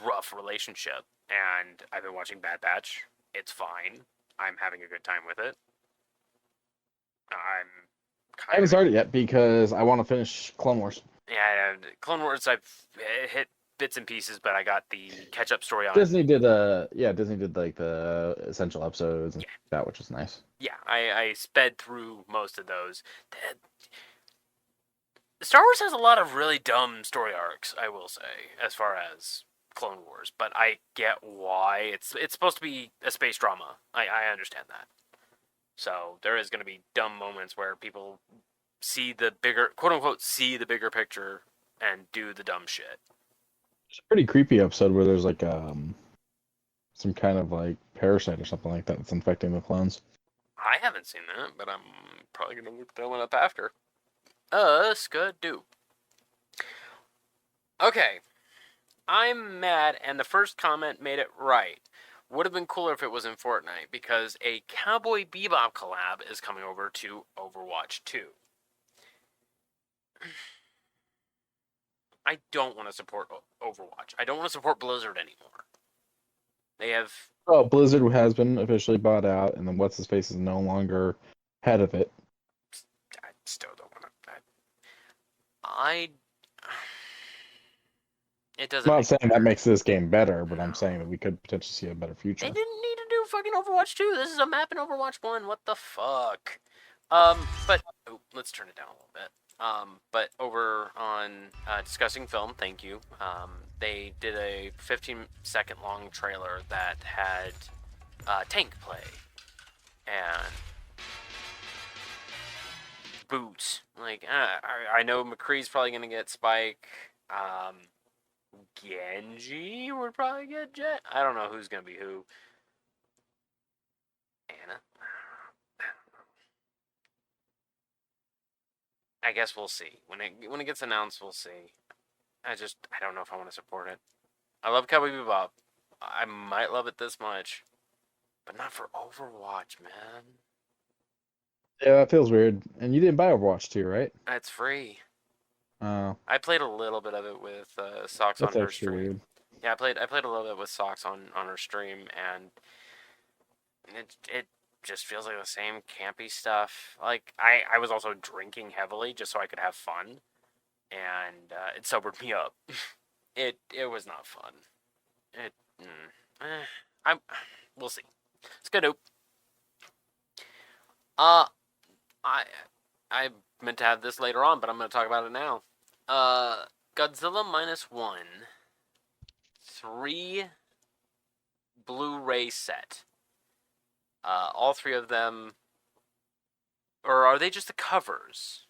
rough relationship. And I've been watching Bad Batch. It's fine. I'm having a good time with it. I haven't started yet because I want to finish Clone Wars. Yeah, Clone Wars, I've hit bits and pieces, but I got the catch-up story on. Disney did like the essential episodes and that, which was nice. Yeah, I sped through most of those. Star Wars has a lot of really dumb story arcs, I will say, as far as Clone Wars, but I get why. It's supposed to be a space drama. I understand that. So there is going to be dumb moments where people see the bigger, quote unquote, see the bigger picture and do the dumb shit. It's a pretty creepy episode where there's like some kind of like parasite or something like that that's infecting the clones. I haven't seen that, but I'm probably going to look that one up after. Skidoo. Okay. I'm mad, and the first comment made it right. Would have been cooler if it was in Fortnite, because a Cowboy Bebop collab is coming over to Overwatch 2. I don't want to support Overwatch. I don't want to support Blizzard anymore. They have... Oh, Blizzard has been officially bought out, and then What's-His-Face is no longer head of it. I still don't want to... It doesn't. I'm not saying that makes this game better, but I'm saying that we could potentially see a better future. They didn't need to do fucking Overwatch 2. This is a map in Overwatch 1. What the fuck? But let's turn it down a little bit. But over on Discussing Film, thank you. They did a 15-second long trailer that had tank play and boots. Like, I know McCree's probably gonna get Spike. Genji would probably get Jet. I don't know who's gonna be who. Anna. I guess we'll see. When it gets announced, we'll see. I don't know if I want to support it. I love Cowboy Bebop. I might love it this much, but not for Overwatch, man. Yeah, that feels weird. And you didn't buy Overwatch 2, right? It's free. Oh. I played a little bit of it with Socks on her stream. Weird. Yeah, I played a little bit with Socks on her stream, and it just feels like the same campy stuff. Like, I was also drinking heavily just so I could have fun, and it sobered me up. It was not fun. We'll see. It's good. I meant to have this later on, but I'm going to talk about it now. Godzilla -1 3 Blu-ray set. All three of them, or are they just the covers?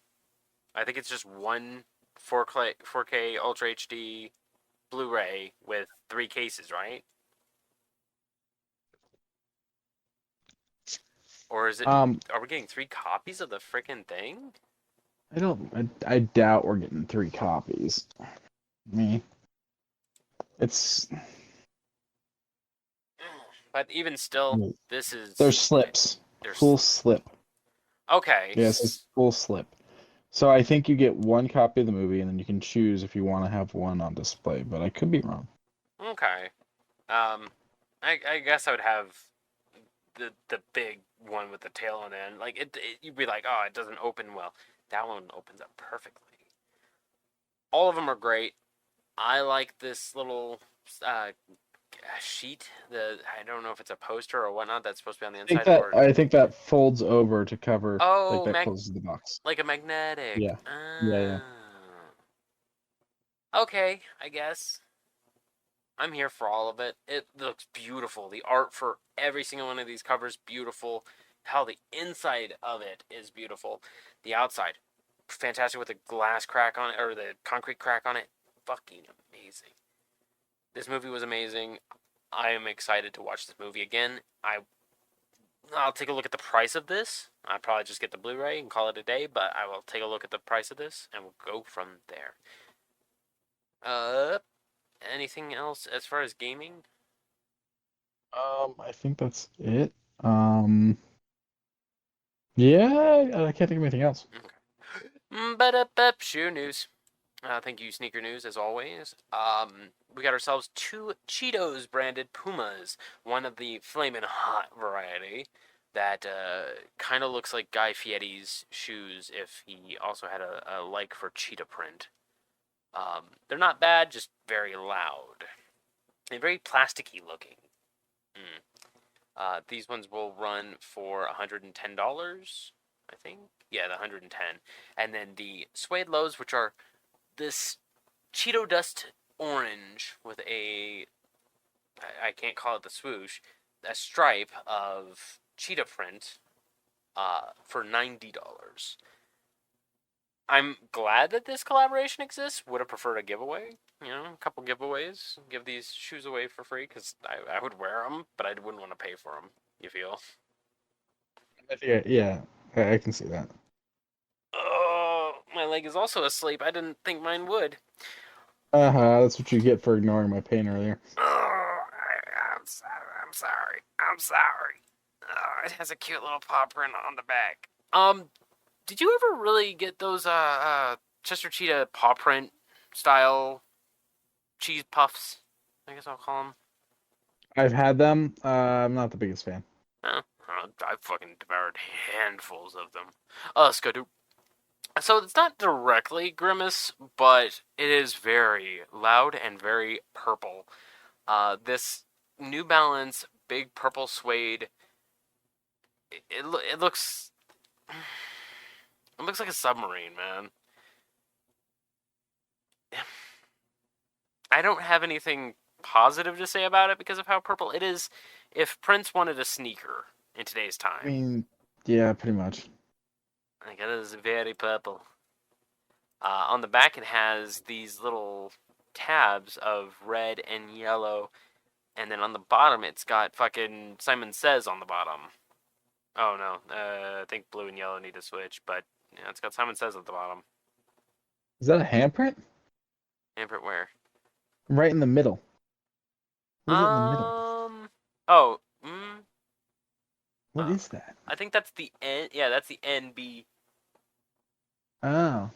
I think it's just one 4K Ultra HD Blu-ray with 3 cases, right? Or is it? Are we getting 3 copies of the frickin' thing? I doubt we're getting 3 copies. It's. But even still, this is. There's slips. Full slip. Okay. Yes, it's full slip. So I think you get 1 copy of the movie, and then you can choose if you want to have one on display. But I could be wrong. Okay. I guess I would have the big one with the tail on the end. Like you'd be like, oh, it doesn't open well. That one opens up perfectly. All of them are great. I like this little sheet. I don't know if it's a poster or whatnot that's supposed to be on the inside. I think that folds over to cover. Oh, like that closes the box. Like a magnetic. Yeah. Yeah. Okay, I guess. I'm here for all of it. It looks beautiful. The art for every single one of these covers, beautiful. How the inside of it is beautiful. The outside, fantastic with the glass crack on it, or the concrete crack on it. Fucking amazing. This movie was amazing. I am excited to watch this movie again. I'll take a look at the price of this. I'll probably just get the Blu-ray and call it a day, but I will take a look at the price of this, and we'll go from there. Anything else as far as gaming? I think that's it. Yeah, I can't think of anything else. Okay. Shoe news. Thank you, Sneaker News, as always. We got ourselves 2 Cheetos branded Pumas. One of the Flamin' Hot variety that kind of looks like Guy Fieri's shoes if he also had a like for cheetah print. They're not bad, just very loud. And very plasticky looking. These ones will run for $110, I think. Yeah, the 110. And then the suede lows, which are this Cheeto dust orange with I can't call it the swoosh, a stripe of cheetah print for $90. I'm glad that this collaboration exists. Would have preferred a giveaway. A couple giveaways. Give these shoes away for free because I would wear them, but I wouldn't want to pay for them. You feel? Yeah, I can see that. Oh, my leg is also asleep. I didn't think mine would. That's what you get for ignoring my pain earlier. Oh, I'm sorry. I'm sorry. I'm sorry. Oh, it has a cute little paw print on the back. Did you ever really get those Chester Cheetah paw print style cheese puffs? I guess I'll call them. I've had them. I'm not the biggest fan. Oh, I fucking devoured handfuls of them. Skadoo. So it's not directly Grimace, but it is very loud and very purple. This New Balance big purple suede. It looks. It looks like a submarine, man. I don't have anything positive to say about it because of how purple it is. If Prince wanted a sneaker in today's time, I mean, yeah, pretty much. like it is very purple. On the back, it has these little tabs of red and yellow, and then on the bottom, it's got fucking Simon Says on the bottom. Oh no, I think blue and yellow need to switch, but yeah, it's got Simon Says at the bottom. Is that a handprint? Handprint where? Right in the middle. What is it in the middle? Oh, What is that? I think that's the N. Yeah, that's the NB. Oh.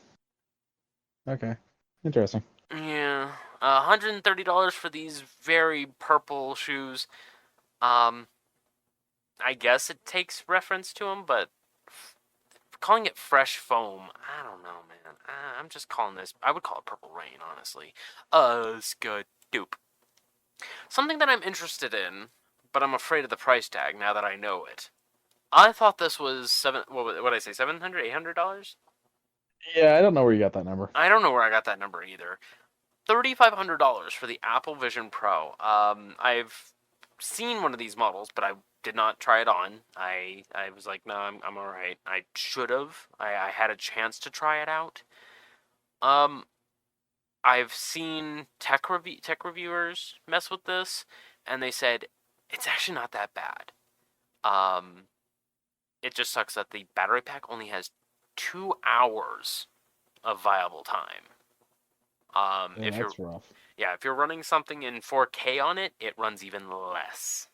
Okay. Interesting. Yeah, $130 for these very purple shoes. I guess it takes reference to them, but calling it fresh foam, I don't know, man. I'm just calling this. I would call it Purple Rain, honestly. Skadoop. Something that I'm interested in, but I'm afraid of the price tag now that I know it. I thought this was what did I say? $700, $800? Yeah, I don't know where you got that number. I don't know where I got that number either. $3,500 for the Apple Vision Pro. I've seen one of these models, but I did not try it on. I was like, no, I'm all right. I should have. I had a chance to try it out. I've seen tech reviewers mess with this, and they said it's actually not that bad. It just sucks that the battery pack only has 2 hours of viable time. Yeah, that's rough. Yeah, if you're running something in 4K on it, it runs even less.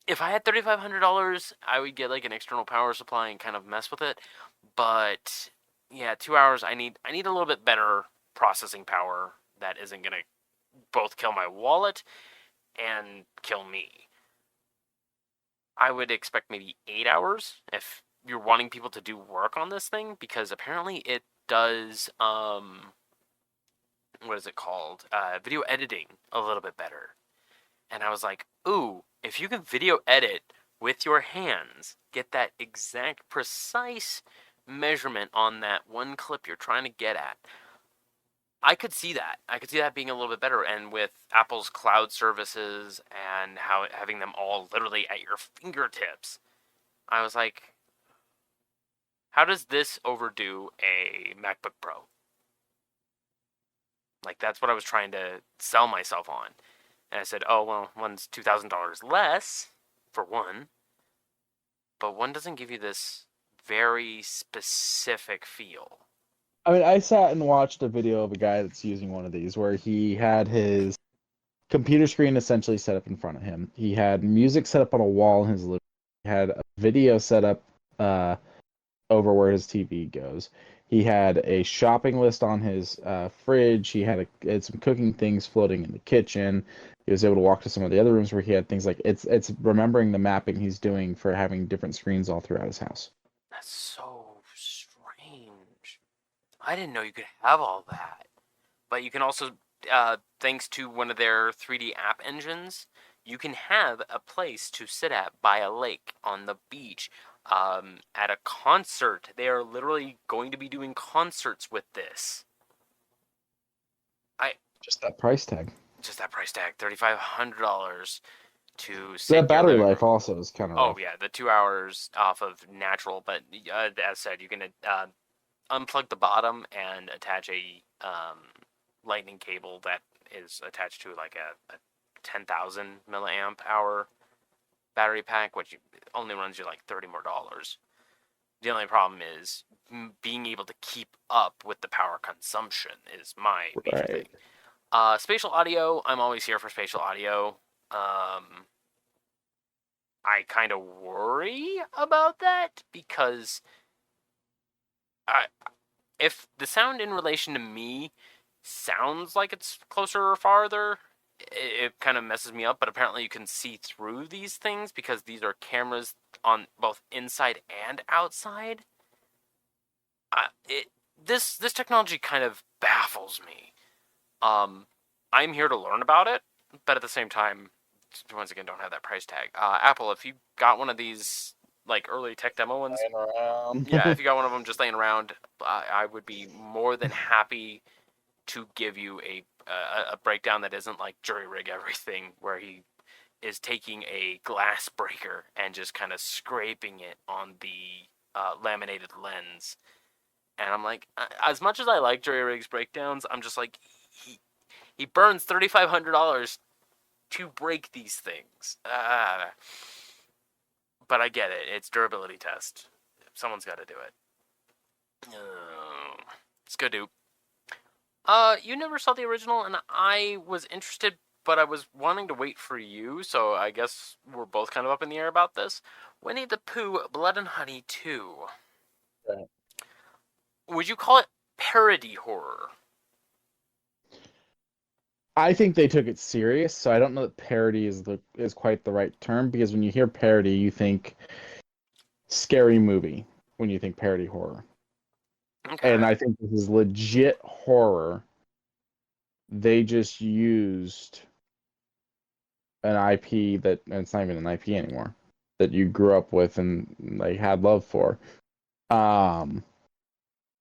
If I had $3,500, I would get like an external power supply and kind of mess with it. But yeah, 2 hours. I need a little bit better processing power that isn't gonna both kill my wallet and kill me. I would expect maybe 8 hours if you're wanting people to do work on this thing, because apparently it does what is it called? Video editing a little bit better. And I was like, ooh, if you can video edit with your hands, get that exact precise measurement on that one clip you're trying to get at, I could see that. I could see that being a little bit better. And with Apple's cloud services and having them all literally at your fingertips, I was like, how does this overdo a MacBook Pro? Like, that's what I was trying to sell myself on. And I said, oh, well, one's $2,000 less, for one. But one doesn't give you this very specific feel. I mean, I sat and watched a video of a guy that's using one of these where he had his computer screen essentially set up in front of him. He had music set up on a wall in his living room. He had a video set up over where his TV goes. He had a shopping list on his fridge. He had some cooking things floating in the kitchen. He was able to walk to some of the other rooms where he had things like it's remembering the mapping he's doing for having different screens all throughout his house. That's so strange. I didn't know you could have all that. But you can also, thanks to one of their 3D app engines, you can have a place to sit at by a lake, on the beach, at a concert. They are literally going to be doing concerts with this. I Just that price tag. just that price tag, $3,500 to sit That in your battery living life room. also is kind of Oh rough. yeah, the 2 hours off of natural, but as said, you can unplug the bottom and attach a lightning cable that is attached to like a 10,000 milliamp hour battery pack, which only runs you like $30 more. The only problem is being able to keep up with the power consumption is my major thing. Right. Spatial audio, I'm always here for spatial audio. I kind of worry about that because I, if the sound in relation to me sounds like it's closer or farther, it kind of messes me up. But apparently, you can see through these things because these are cameras on both inside and outside. This technology kind of baffles me. I'm here to learn about it, but at the same time, once again, don't have that price tag. Apple, if you got one of these like early tech demo ones, Lying around. yeah, if you got one of them just laying around, I would be more than happy to give you a breakdown that isn't like jury rig everything, where he is taking a glass breaker and just kind of scraping it on the laminated lens. And I'm like, as much as I like jury rig's breakdowns, I'm just like, he burns $3,500 to break these things. But I get it. It's durability test. Someone's got to do it. Let's go do. You never saw the original, and I was interested, but I was wanting to wait for you, so I guess we're both kind of up in the air about this. Winnie the Pooh, Blood and Honey 2. Right. Would you call it parody horror? I think they took it serious, so I don't know that parody is quite the right term, because when you hear parody, you think scary movie when you think parody horror. Okay. And I think this is legit horror. They just used an IP and it's not even an IP anymore, that you grew up with and like had love for.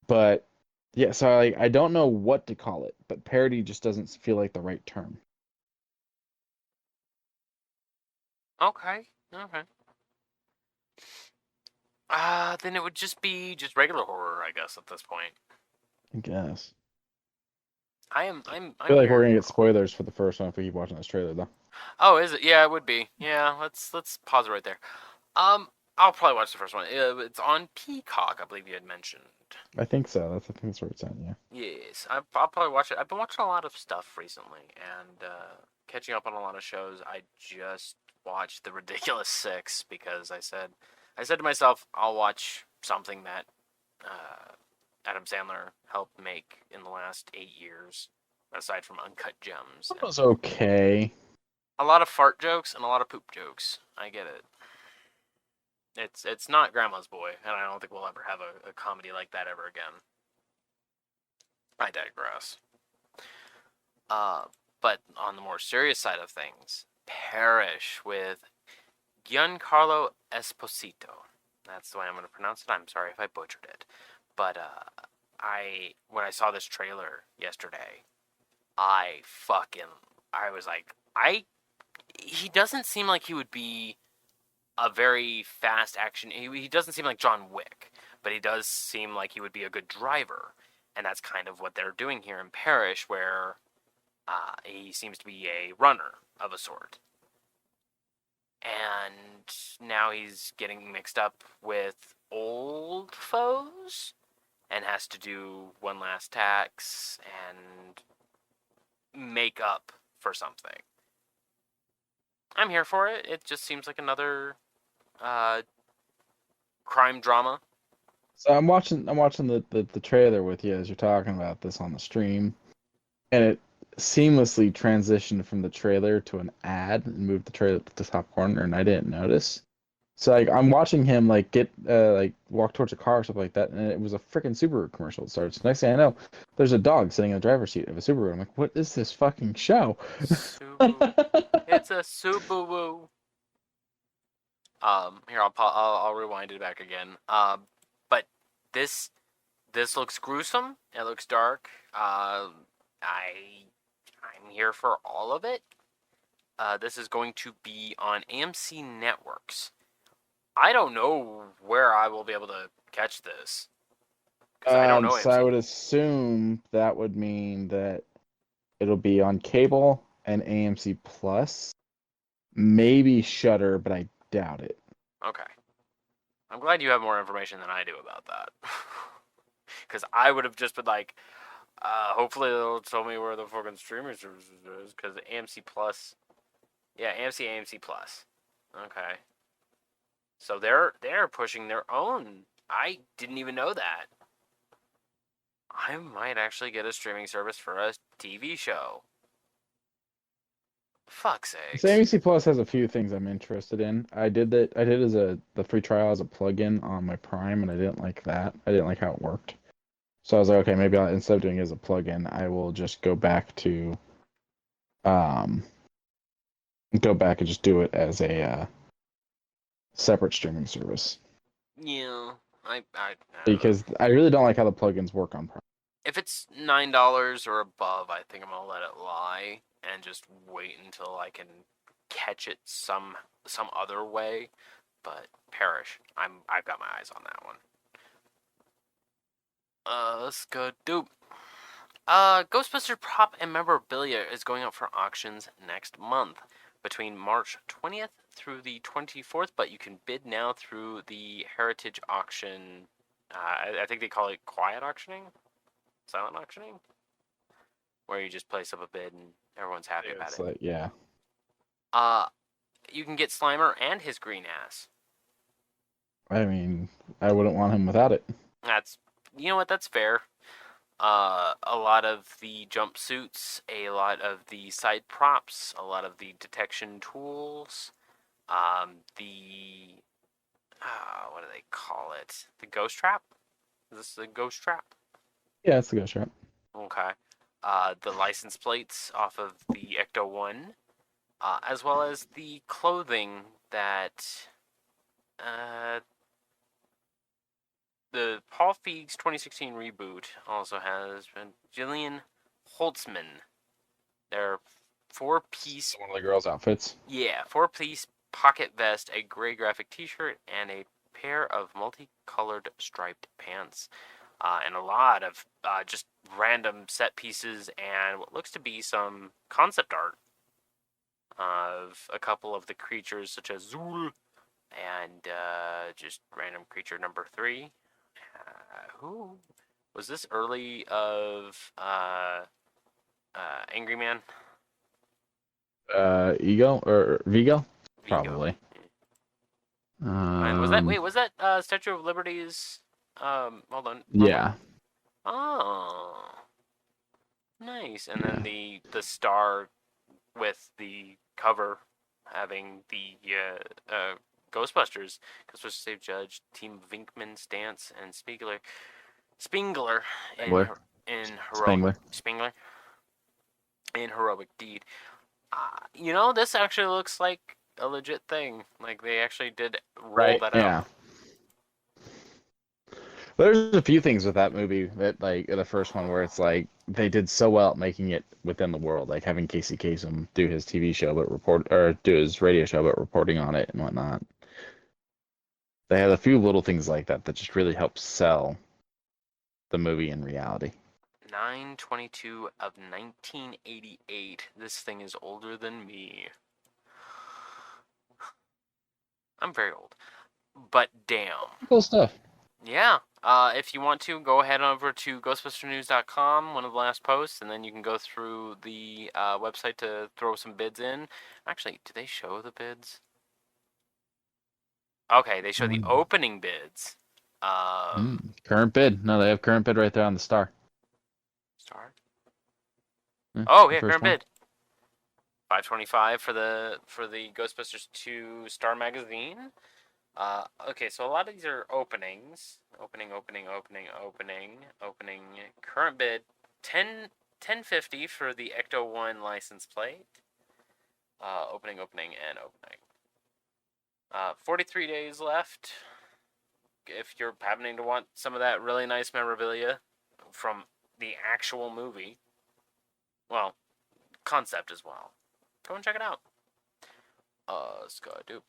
But yeah, so I don't know what to call it, but parody just doesn't feel like the right term. Okay. Then it would just be just regular horror, I guess, at this point. I guess. I'm I feel like here. we're gonna get spoilers for the first one if we keep watching this trailer, though. Oh, is it? Yeah, it would be. Yeah, let's pause it right there. I'll probably watch the first one. It's on Peacock, I believe you had mentioned. I think so. I think that's where it's at. Yeah. Yes, I'll probably watch it. I've been watching a lot of stuff recently and catching up on a lot of shows. I just watched The Ridiculous Six because I said to myself, I'll watch something that Adam Sandler helped make in the last 8 years, aside from Uncut Gems. It was okay. A lot of fart jokes and a lot of poop jokes. I get it. It's not Grandma's Boy, and I don't think we'll ever have a comedy like that ever again. I digress. But on the more serious side of things, Perish with Giancarlo Esposito. That's the way I'm going to pronounce it. I'm sorry if I butchered it. But when I saw this trailer yesterday, I was like, he doesn't seem like he would be a very fast action. He doesn't seem like John Wick, but he does seem like he would be a good driver. And that's kind of what they're doing here in Perish, where he seems to be a runner of a sort. And now he's getting mixed up with old foes and has to do one last tax and make up for something. I'm here for it. It just seems like another crime drama. So I'm watching the trailer with you as you're talking about this on the stream, and it seamlessly transitioned from the trailer to an ad and moved the trailer to the top corner, and I didn't notice. So like I'm watching him like get like walk towards a car or something like that, and it was a freaking Subaru commercial that starts. Next thing I know, there's a dog sitting in the driver's seat of a Subaru. I'm like, what is this fucking show? Subaru. It's a Subaru. Here I'll rewind it back again. But this this looks gruesome. It looks dark. I'm here for all of it. This is going to be on AMC Networks. I don't know where I will be able to catch this because I don't know So I AMC. would assume that would mean that it'll be on cable and AMC Plus, maybe Shutter, but I doubt it. Okay, I'm glad you have more information than I do about that. Because I would have just been like, hopefully they'll tell me where the fucking streaming services is. Because AMC Plus, yeah, AMC Plus. Okay, so they're pushing their own. I didn't even know that. I might actually get a streaming service for a TV show. Fuck So sakes. AMC Plus has a few things I'm interested in. I did that. I did as the free trial as a plugin on my Prime, and I didn't like that. I didn't like how it worked. So I was like, okay, maybe instead of doing it as a plugin, I will just um go back and just do it as a separate streaming service Yeah, I don't know. because I really don't like how the plugins work on Prime. If it's $9 or above, I think I'm gonna let it lie and just wait until I can catch it some other way. But perish. I've got my eyes on that one. Let's go do. Ghostbuster prop and memorabilia is going up for auctions next month between March 20th through the 24th, but you can bid now through the Heritage Auction. I think they call it quiet auctioning, silent auctioning, where you just place up a bid and everyone's happy about It's it. like, yeah. You can get Slimer and his green ass. I mean, I wouldn't want him without it. That's, you know what, that's fair. A lot of the jumpsuits, a lot of the side props, a lot of the detection tools, the what do they call it? The ghost trap? Is this the ghost trap? Yeah, it's the Ghost Trap. Okay. The license plates off of the Ecto One, as well as the clothing that the Paul Feig's 2016 reboot also has. Jillian Holtzman. Their four-piece, One of the girls' outfits. yeah, four-piece pocket vest, a gray graphic T-shirt, and a pair of multicolored striped pants, and a lot of just random set pieces and what looks to be some concept art of a couple of the creatures, such as Zul and just random creature number 3. Who was this early of Angry Man? Ego or Vigo? Vigo. Probably. And was that Statue of Liberty's hold on. Yeah. Oh. Nice. And then the star with the cover having the Ghostbusters Save Judge, Team Vinkman, Stance, and Spengler Spengler. in Spengler. heroic deed. This actually looks like a legit thing. Like they actually did roll that Yeah. out. There's a few things with that movie that, like, the first one where it's like they did so well at making it within the world, like having Casey Kasem do his TV show or do his radio show but reporting on it and whatnot. They had a few little things like that that just really helped sell the movie in reality. 9/22 of 1988. This thing is older than me. I'm very old. But damn. Cool stuff. Yeah. If you want to, go ahead over to ghostbusternews.com, one of the last posts, and then you can go through the website to throw some bids in. Actually, do they show the bids? Okay, they show the opening bids. Current bid. No, they have current bid right there on the star. Star? Yeah, Oh, yeah, current one. bid. $525 for the Ghostbusters 2 Star Magazine. Okay, so a lot of these are openings. Opening. Current bid 1050 for the Ecto 1 license plate. Opening, and opening. 43 days left. If you're happening to want some of that really nice memorabilia from the actual movie, well, concept as well, go and check it out. Scott, do.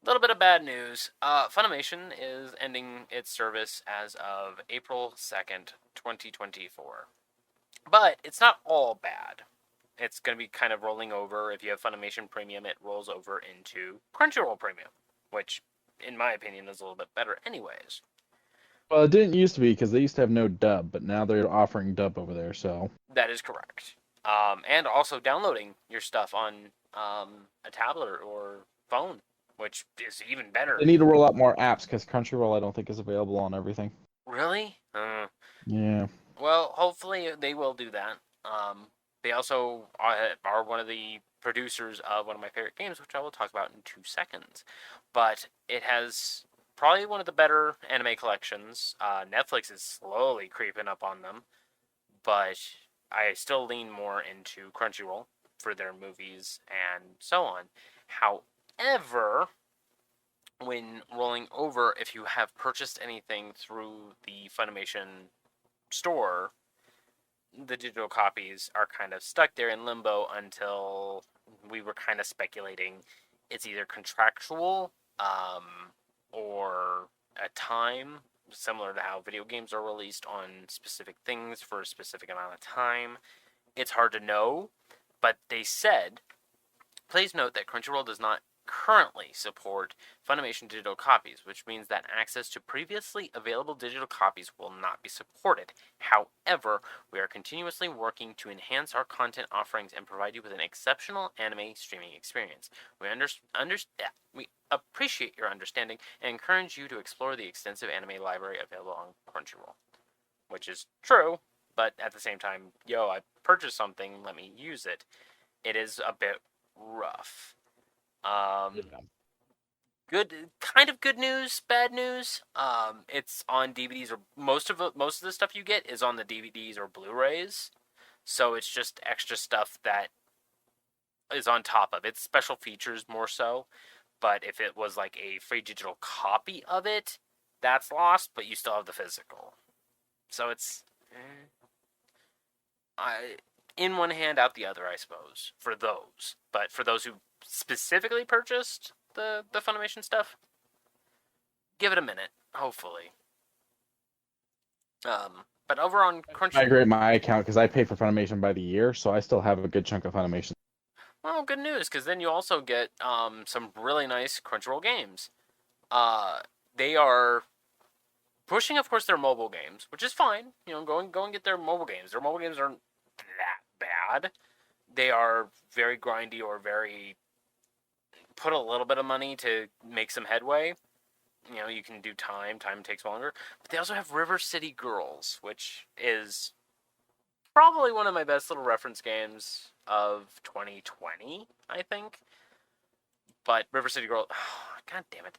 A little bit of bad news. Funimation is ending its service as of April 2nd, 2024. But it's not all bad. It's going to be kind of rolling over. If you have Funimation Premium, it rolls over into Crunchyroll Premium, which, in my opinion, is a little bit better anyways. Well, it didn't used to be because they used to have no dub, but now they're offering dub over there, so... That is correct. And also downloading your stuff on a tablet or phone, which is even better. They need to roll out more apps because Crunchyroll I don't think is available on everything. Really? Yeah. Well, hopefully they will do that. They also are one of the producers of one of my favorite games, which I will talk about in 2 seconds. But it has probably one of the better anime collections. Netflix is slowly creeping up on them, but I still lean more into Crunchyroll for their movies and so on. However, when rolling over, if you have purchased anything through the Funimation store, the digital copies are kind of stuck there in limbo until we were kind of speculating it's either contractual or a time, similar to how video games are released on specific things for a specific amount of time. It's hard to know, but they said, please note that Crunchyroll does not currently support Funimation digital copies, which means that access to previously available digital copies will not be supported. However, we are continuously working to enhance our content offerings and provide you with an exceptional anime streaming experience. We appreciate your understanding and encourage you to explore the extensive anime library available on Crunchyroll. Which is true, but at the same time, I purchased something, let me use it. It is a bit rough. Good news, bad news. It's on DVDs, or most of the stuff you get is on the DVDs or Blu-rays. So it's just extra stuff that is on top of it. Special features more so. But if it was like a free digital copy of it, that's lost, but you still have the physical. So it's in one hand, out the other, I suppose, for those. But for those who specifically purchased the Funimation stuff, give it a minute, hopefully. But over on Crunchyroll... I migrate my account because I pay for Funimation by the year, so I still have a good chunk of Funimation. Well, good news, because then you also get some really nice Crunchyroll games. They are pushing, of course, their mobile games, which is fine. Go and get their mobile games. Their mobile games aren't that bad. They are very grindy or very... put a little bit of money to make some headway. You can do time takes longer. But they also have River City Girls, which is probably one of my best little reference games of 2020, I think. But River City Girls... God damn it.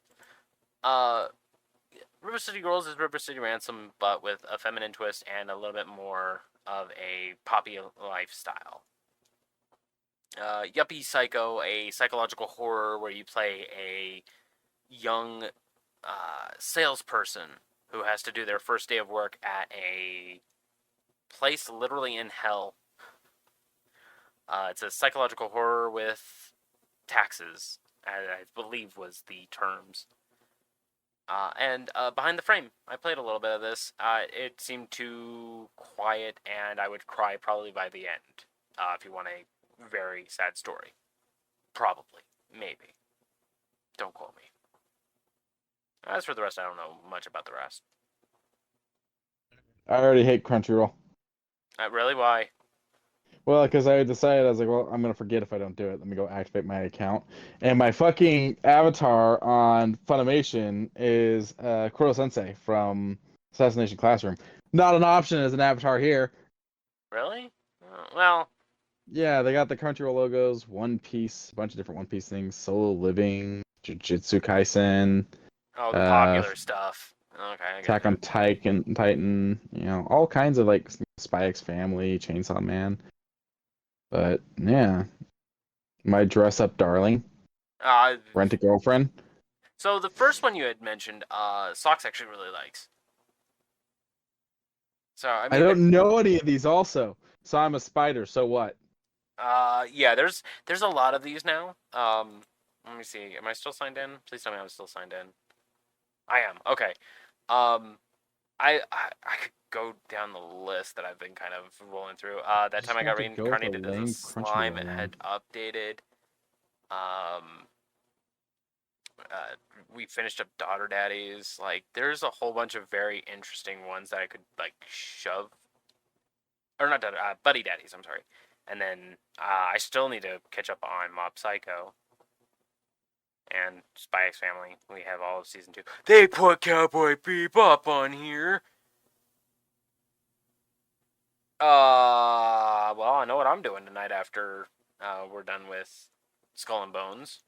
River City Girls is River City Ransom, but with a feminine twist and a little bit more of a poppy lifestyle. Yuppie Psycho, a psychological horror where you play a young salesperson who has to do their first day of work at a place literally in hell. It's a psychological horror with taxes, I believe was the terms. And Behind the Frame, I played a little bit of this. It seemed too quiet, and I would cry probably by the end. If you want a very sad story. Probably. Maybe. Don't quote me. As for the rest, I don't know much about the rest. I already hate Crunchyroll. Really? Why? Well, because I decided, I was like, well, I'm going to forget if I don't do it. Let me go activate my account. And my fucking avatar on Funimation is Kuro-sensei from Assassination Classroom. Not an option as an avatar here. Really? Well... Yeah, they got the Crunchyroll logos, One Piece, a bunch of different One Piece things, Solo Living, Jujutsu Kaisen. Oh, the Uh, popular stuff. Okay, I get Attack on you. Titan, all kinds of like Spy X Family, Chainsaw Man. But yeah, my dress up darling, Uh, Rent a Girlfriend. so the first one you had mentioned, Socks actually really likes. So I I mean, don't know any of these also. So I'm a spider, so what? yeah, there's a lot of these now. Let me see. Am I still signed in? Please tell me I'm still signed in. I am. Okay. Um, I could go down the list that I've been kind of rolling through. I That time just I got want to go with a reincarnated as a lame slime. Crunchyroll It one. had updated. Um, uh, we finished up Daughter Daddies. Like, there's a whole bunch of very interesting ones that I could like shove, or not Daughter, Buddy Daddies. I'm sorry. And then I still need to catch up on Mob Psycho and Spy X Family. We have all of season 2. They put Cowboy Bebop on here. Well, I know what I'm doing tonight after we're done with Skull and Bones.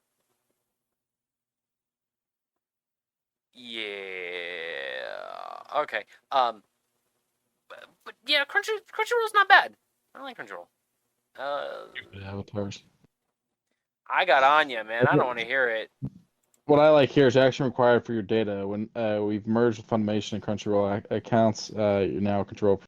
Yeah. Okay. But yeah, Crunchyroll's not bad. I like Crunchyroll. Uh, Avatars. I got Anya, man. I don't want to hear it. What I like here is action required for your data. When we've merged with Funimation and Crunchyroll accounts, you now control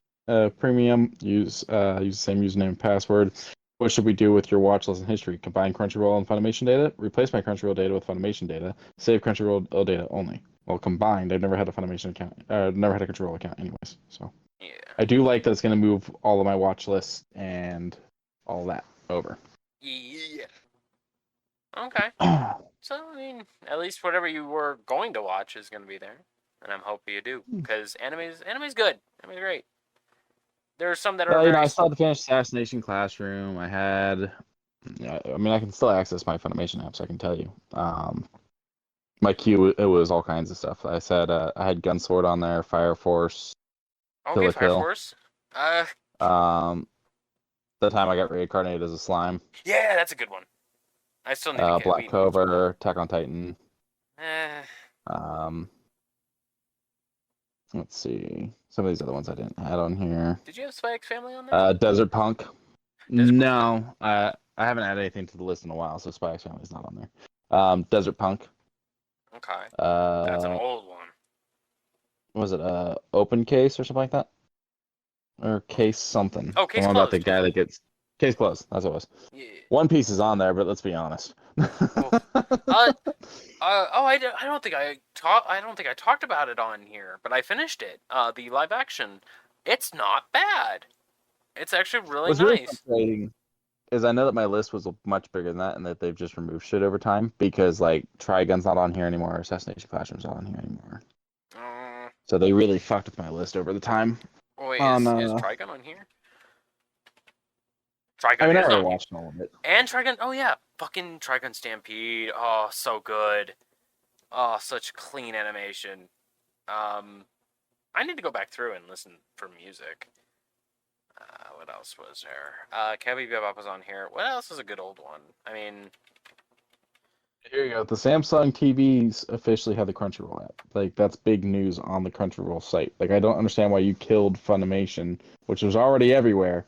Premium. Use the same username and password. What should we do with your watch list and history? Combine Crunchyroll and Funimation data. Replace my Crunchyroll data with Funimation data. Save Crunchyroll data only. Well, combined, I've never had a Funimation account. Never had a Crunchyroll account, anyways. So Yeah. I do like that it's going to move all of my watch lists and all that over. Yeah. Okay. So, I mean, at least whatever you were going to watch is going to be there. And I'm hoping you do. Because anime's good. Anime's great. There are some that are Well, very... I still had to finish Assassination Classroom. I had, yeah, I mean, I can still access my Funimation app, so I can tell you. My queue, it was all kinds of stuff. I said I had Gunsword on there, Fire Force, Kill Okay, la Fire Kill. Force. The time I got reincarnated as a slime. Yeah, that's a good one. I still need to get... Black Clover, Attack on Titan. Eh, Um, let's see. Some of these other ones I didn't add on here. did you have Spy X Family on there? Desert Punk. Desert Punk? No, I haven't added anything to the list in a while, so Spy X Family's not on there. Desert Punk. Okay. That's an Uh, old one. was it Open Case or something like that? Or Case something. Oh, The case one about the closed. guy that gets Case closed. That's what it was. Yeah. One Piece is on there, but let's be honest. Oh. Uh, I don't think I talked about it on here, but I finished it. The live action. It's not bad. It's actually really What's really nice. frustrating is I know that my list was much bigger than that, and that they've just removed shit over time because like Trigun's not on here anymore, Assassination Classroom's not on here anymore. So they really fucked with my list over the time. Wait, On is Trigun on here? I Trigun mean, I is already on here. watched all of it. And Trigun, oh yeah, fucking Trigun Stampede. Oh, so good. Oh, such clean animation. I need to go back through and listen for music. What else was there? Cowboy Bebop was on here. What else is a good old one? I mean, Here you go. The Samsung TVs officially have the Crunchyroll app. Like that's big news on the Crunchyroll site. Like I don't understand why you killed Funimation, which was already everywhere,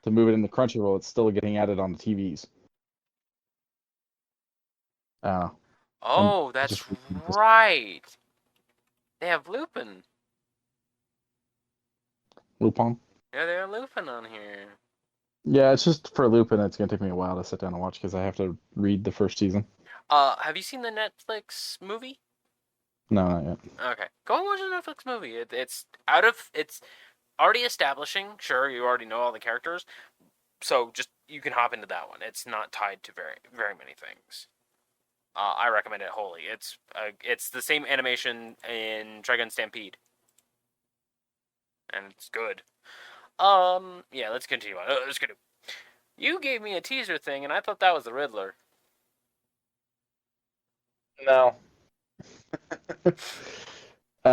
to move it in the Crunchyroll. It's still getting added on the TVs. oh, Just that's right. They have Lupin. Lupin. Yeah, they have Lupin on here. Yeah, it's just for Lupin. It's gonna take me a while to sit down and watch because I have to read the first season. Have you seen the Netflix movie? No, not yet. Okay, go and watch the Netflix movie. It's already establishing. Sure, you already know all the characters, so just you can hop into that one. It's not tied to very many things. I recommend it wholly. It's the same animation in Trigun Stampede, and it's good. Yeah, let's continue on. Let's continue. You gave me a teaser thing, and I thought that was the Riddler. No.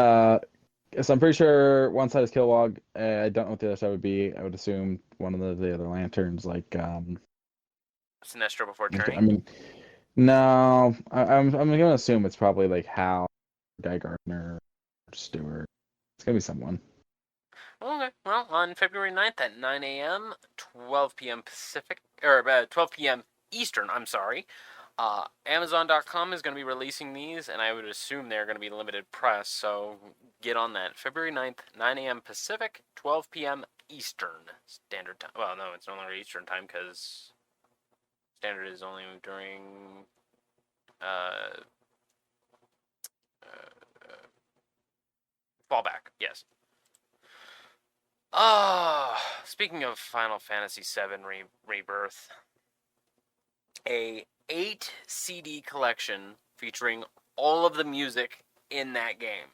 So I'm pretty sure one side is Kilowog. I don't know what the other side would be. I would assume one of the other lanterns, like Sinestro before I turning. mean, no, I'm gonna assume it's probably like Hal Guy Gardner, Stewart. It's gonna be someone. Okay, well, on February 9th at 9 a.m., 12 p.m. Pacific, or 12 p.m. Eastern, I'm sorry, Amazon.com is going to be releasing these, and I would assume they're going to be limited press, so get on that. February 9th, 9 a.m. Pacific, 12 p.m. Eastern Standard Time. Well, no, it's no longer Eastern Time because Standard is only during uh, fallback, yes. Speaking of Final Fantasy VII Rebirth, a 8 CD collection featuring all of the music in that game.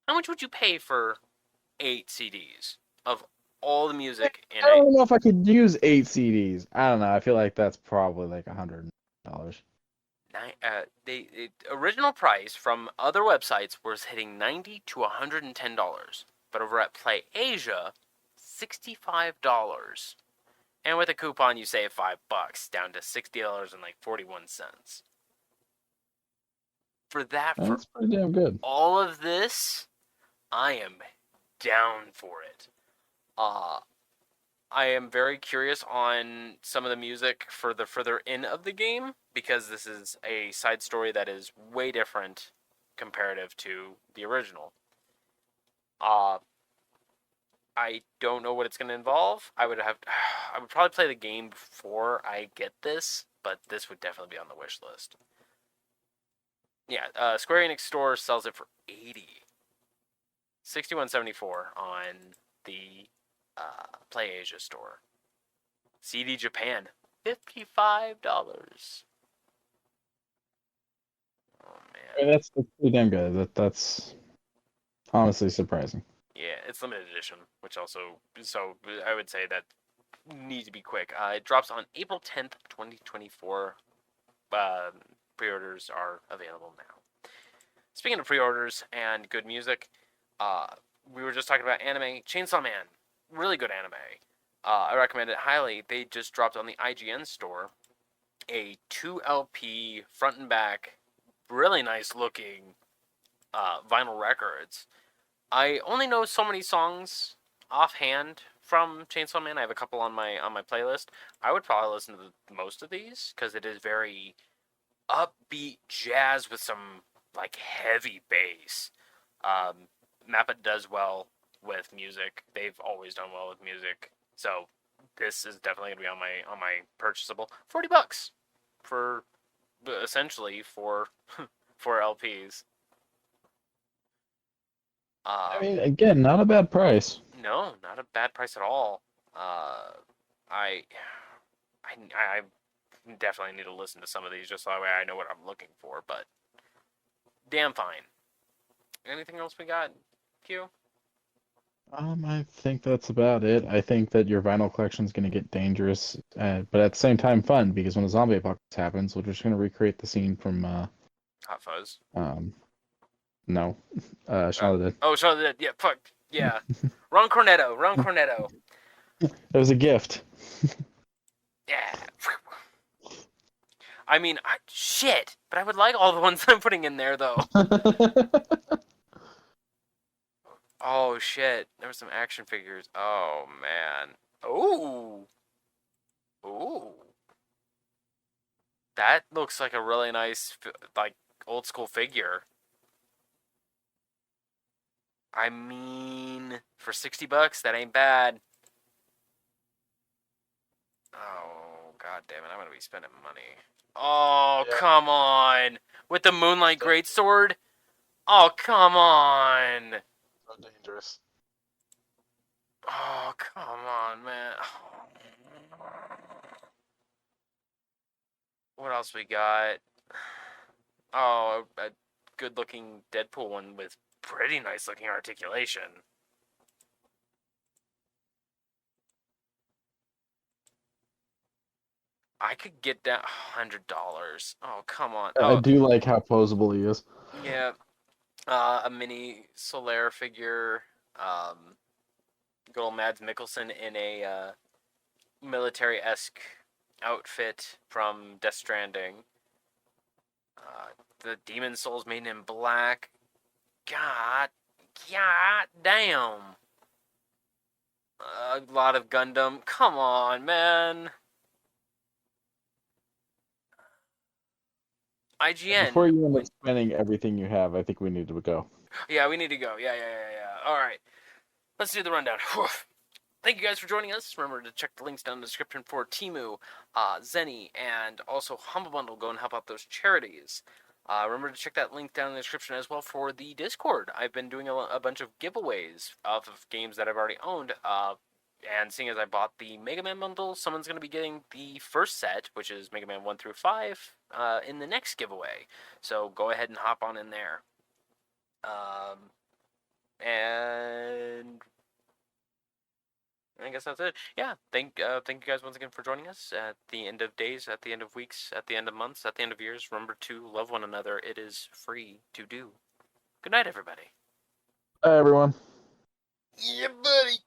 How much would you pay for 8 CDs of all the music in I a don't know if I could use 8 CDs. I don't know. I feel like that's probably like $100. the original price from other websites was hitting $90 to $110, but over at Play Asia, $65. And with a coupon, you save $5 down to $60.41. For that, for That's pretty damn good. all of this, I am down for it. I am very curious on some of the music for the further in of the game, because this is a side story that is way different comparative to the original. I don't know what it's going to involve. I would probably play the game before I get this, but this would definitely be on the wish list. Yeah, Square Enix store sells it for $61.74 on the Play Asia store. CD Japan, $55. Oh I man. mean, that's pretty damn good. That's honestly surprising. Yeah, it's limited edition, which also, so I would say that needs to be quick. It drops on April 10th, 2024. Pre-orders are available now. Speaking of pre-orders and good music, we were just talking about anime. Chainsaw Man, really good anime. I recommend it highly. They just dropped on the IGN store a 2 LP front and back, really nice looking vinyl records. I only know so many songs offhand from Chainsaw Man. I have a couple on my playlist. I would probably listen to most of these because it is very upbeat jazz with some like heavy bass. Mappa does well with music. They've always done well with music. So this is definitely gonna be on my purchasable. $40 for essentially for four LPs. I mean, again, not a bad price. No, not a bad price at all. I I definitely need to listen to some of these just so that way I know what I'm looking for. But damn fine. Anything else we got, Q? I think that's about it. I think that your vinyl collection is going to get dangerous, but at the same time fun because when a zombie apocalypse happens, we're just going to recreate the scene from Hot Fuzz. No, Shaun of the Dead. Oh, Shaun of the Dead. Yeah, fuck. Yeah. Ron Cornetto. Ron Cornetto. It was a gift. Yeah. I mean, shit. But I would like all the ones I'm putting in there, though. Oh, shit. There were some action figures. Oh, man. Ooh. Ooh. That looks like a really nice, like, old school figure. I mean, for $60, that ain't bad. Oh, god damn it. I'm gonna be spending money. Oh, Yeah. come on. With the Moonlight Greatsword? Oh, come on. So dangerous. Oh, come on, man. What else we got? Oh, a good-looking Deadpool one with pretty nice-looking articulation. I could get that $100. Oh, come on. I Oh, do like how posable he is. yeah. A mini Solaire figure. Good old Mads Mikkelsen in a military-esque outfit from Death Stranding. the Demon Souls Made in Black. God damn. A lot of Gundam. Come on, man. IGN. Before you end up spending everything you have, I think we need to go. Yeah, we need to go. Yeah. All right. Let's do the rundown. Thank you guys for joining us. Remember to check the links down in the description for Temu, Zenny, and also Humble Bundle. Go and help out those charities. Remember to check that link down in the description as well for the Discord. I've been doing a bunch of giveaways of games that I've already owned. And seeing as I bought the Mega Man bundle, someone's going to be getting the first set, which is Mega Man 1 through 5, in the next giveaway. So go ahead and hop on in there. And I guess that's it. Yeah, thank you guys once again for joining us at the end of days, at the end of weeks, at the end of months, at the end of years. Remember to love one another. It is free to do. Good night, everybody. Hi, everyone. Yeah, buddy.